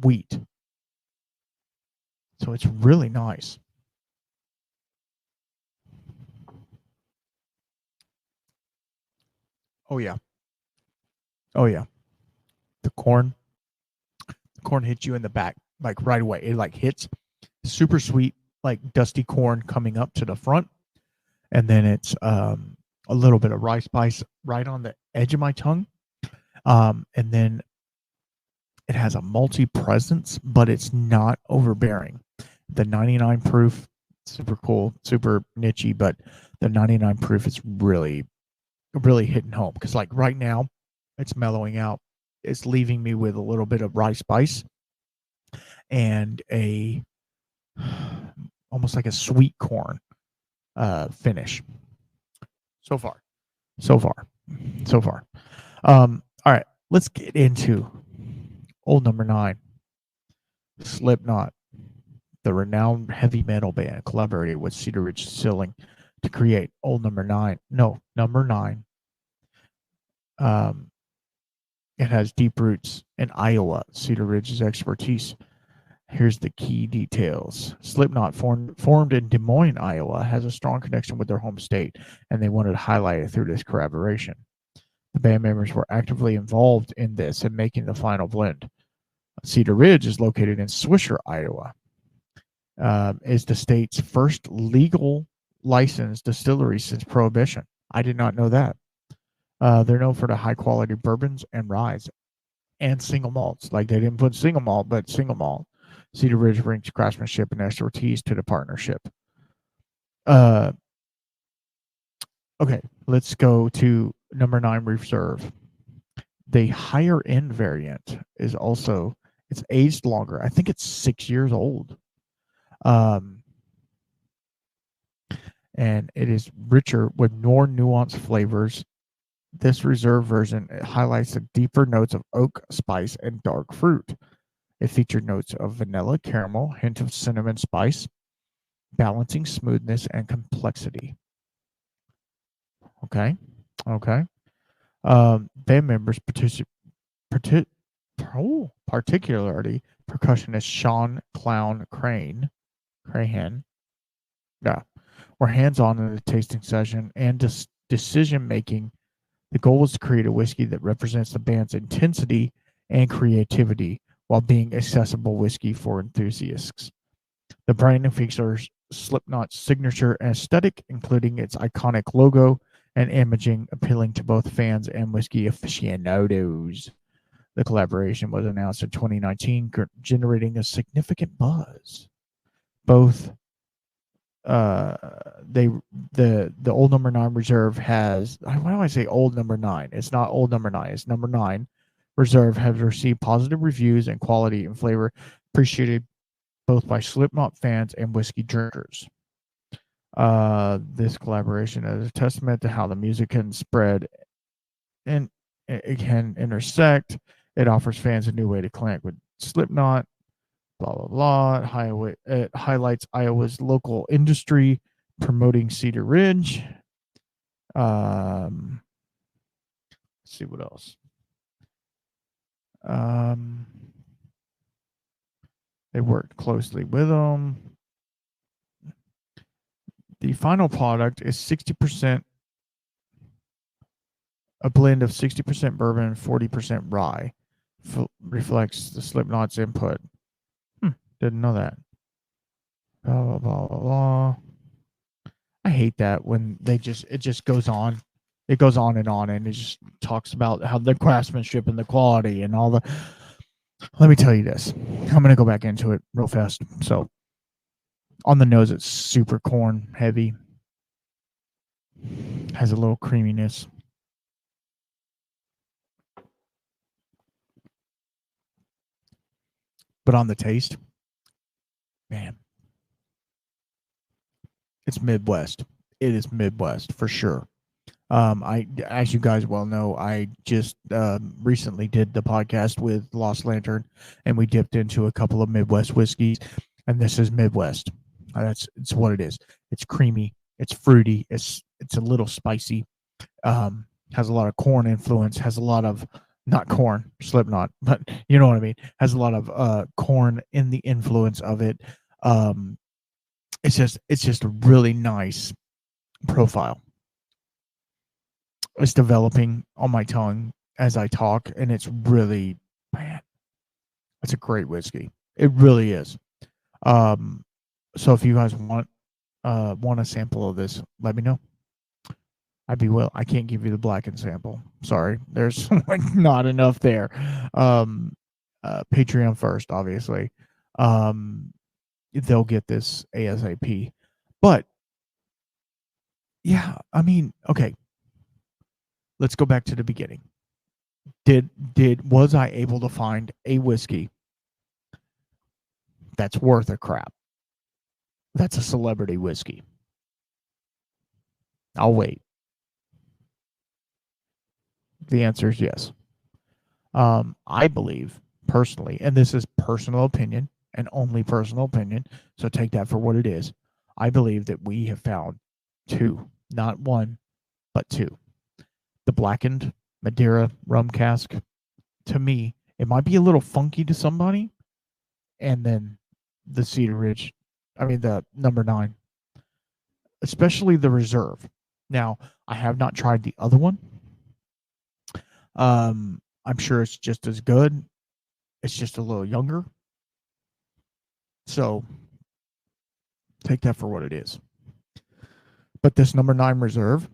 wheat. So it's really nice. Oh yeah. Oh yeah. The corn hits you in the back like right away. It like hits super sweet, like dusty corn coming up to the front. And then it's a little bit of rice spice right on the edge of my tongue. And then it has a malty presence, but it's not overbearing. The 99 proof, super cool, super nichey, but the 99 proof is really, really hitting home. Because like right now, it's mellowing out. It's leaving me with a little bit of rice spice and almost like a sweet corn finish. So far. All right, let's get into old number 9. Slipknot, the renowned heavy metal band, collaborated with Cedar Ridge Distilling to create old number 9. No, number 9. It has deep roots in Iowa. Cedar Ridge's expertise. Here's the key details. Slipknot, formed in Des Moines, Iowa, has a strong connection with their home state, and they wanted to highlight it through this collaboration. The band members were actively involved in this and making the final blend. Cedar Ridge is located in Swisher, Iowa. Is the state's first legal licensed distillery since Prohibition. I did not know that. They're known for the high-quality bourbons and ryes and single malts. Like they didn't put single malt, but single malt. Cedar Ridge brings craftsmanship and expertise to the partnership. Okay, let's go to number 9 Reserve. The higher end variant is also, it's aged longer. I think it's 6 years old. And it is richer with more nuanced flavors. This reserve version highlights the deeper notes of oak, spice, and dark fruit. It featured notes of vanilla, caramel, hint of cinnamon spice, balancing smoothness and complexity. Okay. Band members particularly percussionist Sean Clown Crahan, were hands-on in the tasting session and decision making. The goal was to create a whiskey that represents the band's intensity and creativity while being accessible whiskey for enthusiasts. The branding features Slipknot's signature aesthetic, including its iconic logo and imaging appealing to both fans and whiskey aficionados. The collaboration was announced in 2019, generating a significant buzz. Both they the old number 9 reserve has, why do I say old number 9? It's not old number 9, it's number 9 reserve, has received positive reviews and quality and flavor appreciated both by Slipknot fans and whiskey drinkers. This collaboration is a testament to how the music can spread and it can intersect. It offers fans a new way to connect with Slipknot. Blah blah blah. It highlights Iowa's local industry, promoting Cedar Ridge. Let's see what else. They worked closely with them. The final product is 60%, a blend of 60% bourbon and 40% rye. Reflects the Slipknot's input. Didn't know that. Blah, blah, blah, blah, blah. I hate that when it just goes on. It goes on, and it just talks about how the craftsmanship and the quality and all the. Let me tell you this. I'm going to go back into it real fast. So, on the nose, it's super corn heavy. Has a little creaminess. But on the taste, man, it's Midwest. It is Midwest for sure. As you guys well know, I just recently did the podcast with Lost Lantern, and we dipped into a couple of Midwest whiskeys, and this is Midwest. It's what it is. It's creamy. It's fruity. It's a little spicy. Has a lot of corn influence. Has a lot of, not corn, Slipknot, but you know what I mean. Has a lot of corn in the influence of it. It's just a really nice profile. It's developing on my tongue as I talk, and it's really, man, it's a great whiskey. It really is. So if you guys want a sample of this, let me know. I'd be willing. I can't give you the blackened sample. Sorry, there's like not enough there. Patreon first, obviously. They'll get this ASAP. But yeah, I mean, okay. Let's go back to the beginning. Was I able to find a whiskey that's worth a crap? That's a celebrity whiskey. I'll wait. The answer is yes. I believe personally, and this is personal opinion and only personal opinion, so take that for what it is. I believe that we have found two, not one, but two. The blackened Madeira rum cask, to me, it might be a little funky to somebody, and then the Cedar Ridge, the number 9, especially the reserve. Now, I have not tried the other one. I'm sure it's just as good. It's just a little younger. So take that for what it is. But this number 9 reserve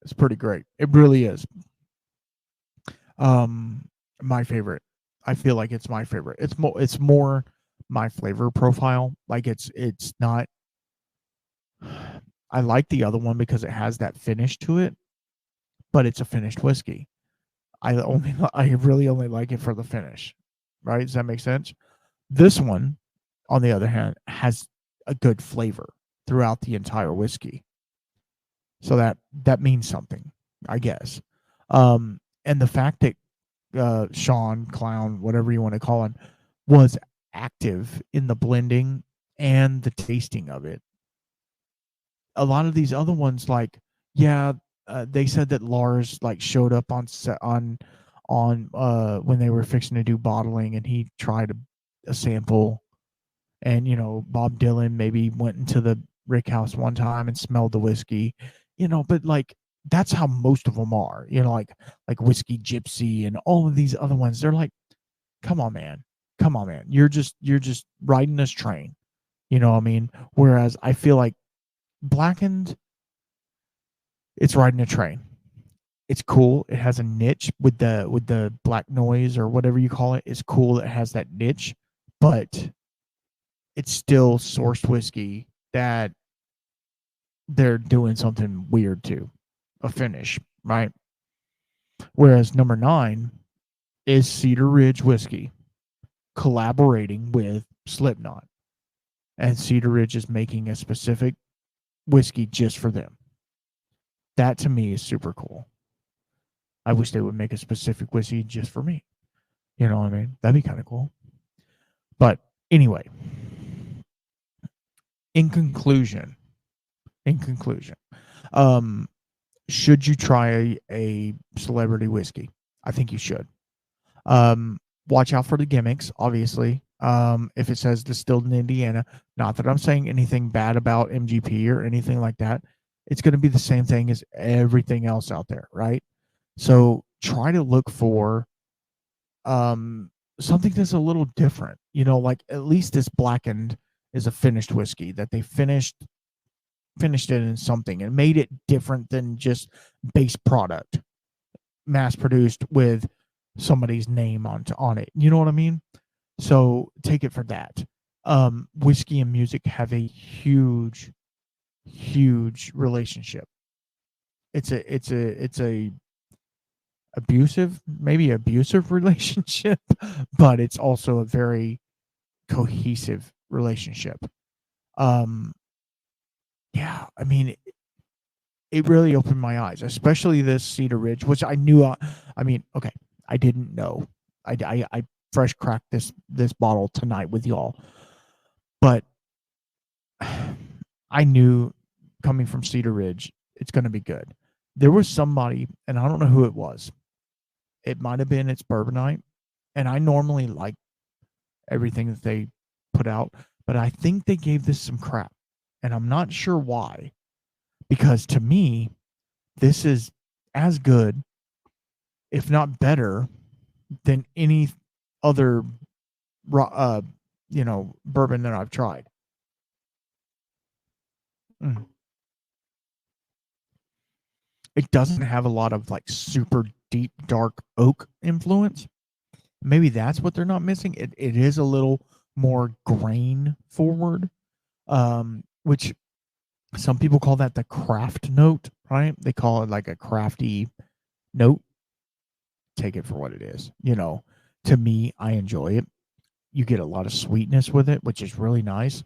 is pretty great. It really is. My favorite. I feel like it's my favorite. It's more my flavor profile. Like it's not. I like the other one because it has that finish to it, but it's a finished whiskey. I really only like it for the finish. Right? Does that make sense? This one, on the other hand, has a good flavor throughout the entire whiskey. So that means something, I guess. And the fact that Sean, Clown, whatever you want to call him, was active in the blending and the tasting of it. A lot of these other ones, like, they said that Lars like showed up on when they were fixing to do bottling, and he tried a sample, and Bob Dylan maybe went into the Rick House one time and smelled the whiskey, but like that's how most of them are, like Whiskey Gypsy and all of these other ones. They're like, come on man, you're just riding this train, You know what I mean? Whereas I feel like blackened, it's riding a train. It's cool. It has a niche with the black noise or whatever you call it. It's cool. It has that niche, but it's still sourced whiskey that they're doing something weird to a finish, right? Whereas number 9 is Cedar Ridge whiskey collaborating with Slipknot, and Cedar Ridge is making a specific whiskey just for them. That to me is super cool. I wish they would make a specific whiskey just for me. You know what I mean? That'd be kind of cool. But anyway, in conclusion, should you try a celebrity whiskey? I think you should. Watch out for the gimmicks, obviously. If it says distilled in Indiana, not that I'm saying anything bad about MGP or anything like that. It's going to be the same thing as everything else out there, right? So try to look for something that's a little different. You know, like at least this blackened is a finished whiskey that they finished it in something and made it different than just base product, mass produced with somebody's name on it. You know what I mean? So take it for that. Whiskey and music have a huge relationship. It's a abusive relationship, but it's also a very cohesive relationship. Yeah, I mean, it really opened my eyes, especially this Cedar Ridge, which I knew. Okay, I didn't know. I fresh cracked this bottle tonight with y'all, but I knew coming from Cedar Ridge, it's going to be good. There was somebody, and I don't know who it was. It might have been It's Bourbon Night, and I normally like everything that they put out, but I think they gave this some crap, and I'm not sure why. Because to me, this is as good, if not better, than any other, bourbon that I've tried. It doesn't have a lot of like super deep, dark oak influence. Maybe that's what they're not missing. It is a little more grain forward, which some people call that the craft note, right? They call it like a crafty note. Take it for what it is. You know, to me, I enjoy it. You get a lot of sweetness with it, which is really nice.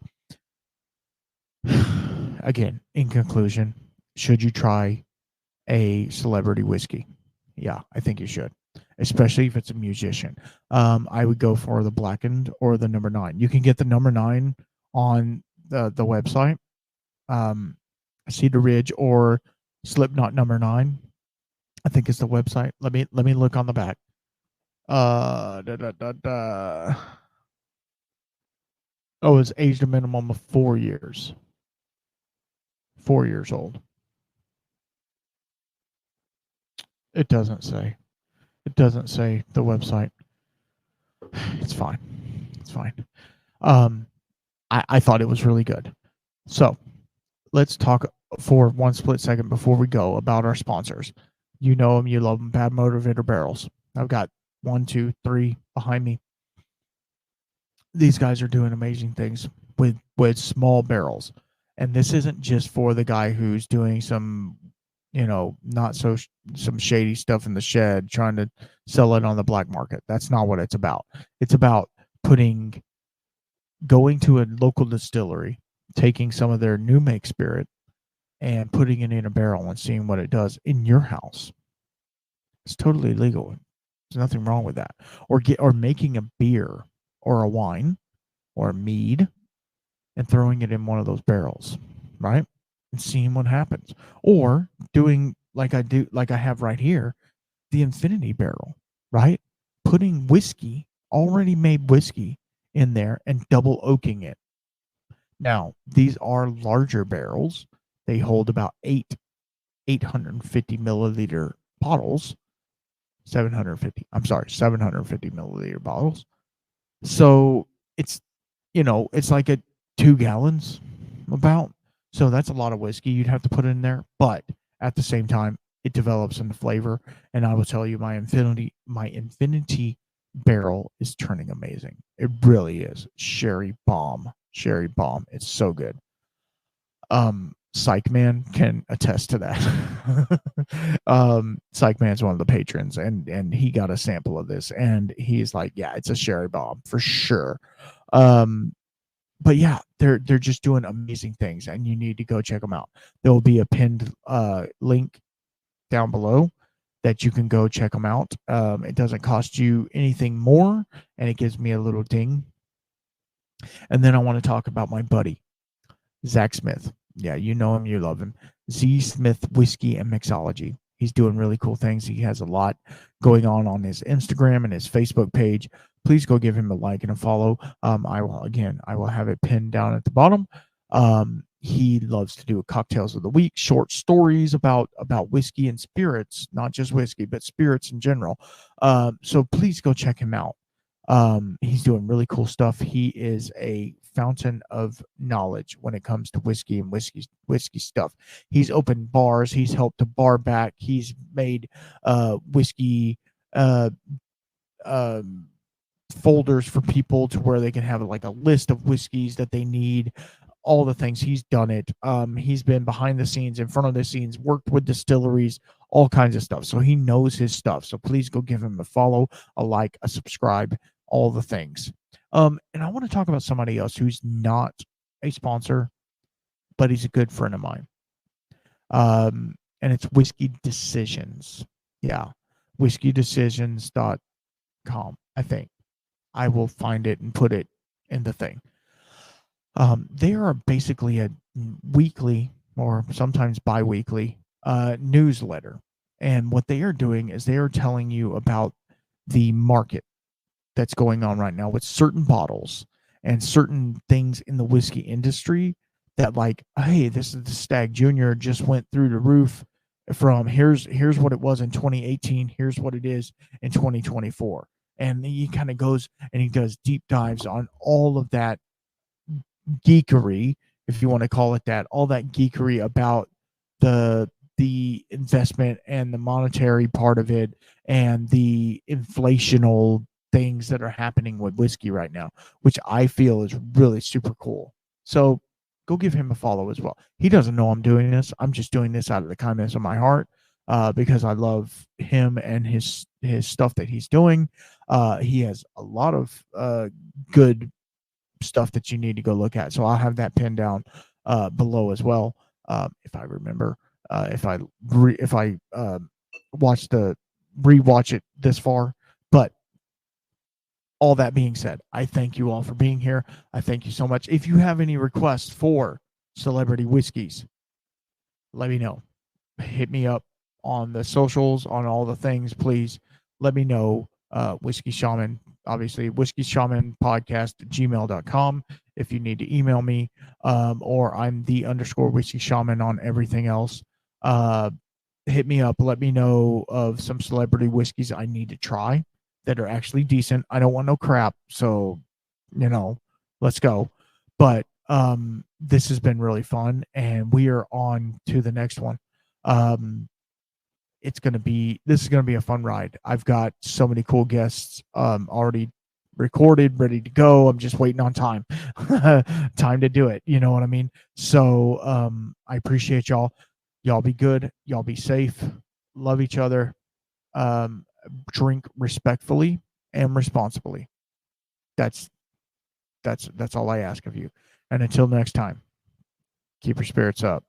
Again, in conclusion, should you try a celebrity whiskey? Yeah, I think you should, especially if it's a musician. I would go for the blackened or the number 9. You can get the number 9 on the website. Cedar Ridge or Slipknot number 9, I think is the website. Let me look on the back. Oh, it's aged a minimum of 4 years. 4 years old. It doesn't say. It doesn't say the website. It's fine. It's fine. I thought it was really good. So let's talk for one split second before we go about our sponsors. You know them, you love them. Bad Motivator Barrels. I've got 1, 2, 3 behind me. These guys are doing amazing things with small barrels, and this isn't just for the guy who's doing some, not so some shady stuff in the shed trying to sell it on the black market. That's not what it's about. It's about going to a local distillery, taking some of their new make spirit and putting it in a barrel and seeing what it does in your house. It's totally legal. There's nothing wrong with that. Or making a beer or a wine or a mead and throwing it in one of those barrels, right? And seeing what happens. Or doing like I have right here, the infinity barrel, right? Putting whiskey, already made whiskey, in there and double oaking it. Now, these are larger barrels. They hold about 850 milliliter bottles. 750 milliliter bottles. So it's like a 2 gallons about. So that's a lot of whiskey you'd have to put in there, but at the same time, it develops into flavor. And I will tell you, my infinity barrel is turning amazing. It really is. Sherry bomb. Sherry bomb. It's so good. Psych Man can attest to that. Psych Man's one of the patrons, and he got a sample of this, and he's like, yeah, it's a sherry bomb for sure. But yeah, they're just doing amazing things, and you need to go check them out. There will be a pinned link down below that you can go check them out. It doesn't cost you anything more, and it gives me a little ding. And then I want to talk about my buddy, Zach Smith. Yeah, you know him, you love him. Z Smith Whiskey and Mixology. He's doing really cool things. He has a lot going on his Instagram and his Facebook page. Please go give him a like and a follow. I will have it pinned down at the bottom. He loves to do cocktails of the week, short stories about whiskey and spirits, not just whiskey, but spirits in general. So please go check him out. He's doing really cool stuff. He is a fountain of knowledge when it comes to whiskey and whiskey stuff. He's opened bars. He's helped to bar back. He's made whiskey folders for people to where they can have like a list of whiskeys that they need. All the things. He's done it. He's been behind the scenes, in front of the scenes, worked with distilleries, all kinds of stuff. So he knows his stuff. So please go give him a follow, a like, a subscribe, all the things. And I want to talk about somebody else who's not a sponsor, but he's a good friend of mine. And it's Whiskey Decisions. Yeah. whiskey-decisions.com, I think. I will find it and put it in the thing. They are basically a weekly or sometimes bi-weekly newsletter. And what they are doing is they are telling you about the market that's going on right now with certain bottles and certain things in the whiskey industry that, like, hey, this is the Stag Junior just went through the roof from here's what it was in 2018, here's what it is in 2024. And he kind of goes and he does deep dives on all of that geekery, if you want to call it that, all that geekery about the investment and the monetary part of it and the inflational things that are happening with whiskey right now, which I feel is really super cool. So go give him a follow as well. He doesn't know I'm doing this. I'm just doing this out of the kindness of my heart, because I love him and his stuff that he's doing. He has a lot of good stuff that you need to go look at. So I'll have that pinned down below as well, if I remember. If I rewatch it this far. But all that being said, I thank you all for being here. I thank you so much. If you have any requests for celebrity whiskeys, let me know. Hit me up on the socials, on all the things. Please let me know. Whiskey Shaman, obviously, Whiskey Shaman podcast gmail.com if you need to email me, or I'm _whiskey shaman on everything else. Hit me up. Let me know of some celebrity whiskeys I need to try that are actually decent. I don't want no crap. So, let's go. But this has been really fun, and we are on to the next one. This is going to be a fun ride. I've got so many cool guests already recorded, ready to go. I'm just waiting on time to do it. You know what I mean? So I appreciate y'all. Y'all be good. Y'all be safe. Love each other. Drink respectfully and responsibly. That's all I ask of you. And until next time, keep your spirits up.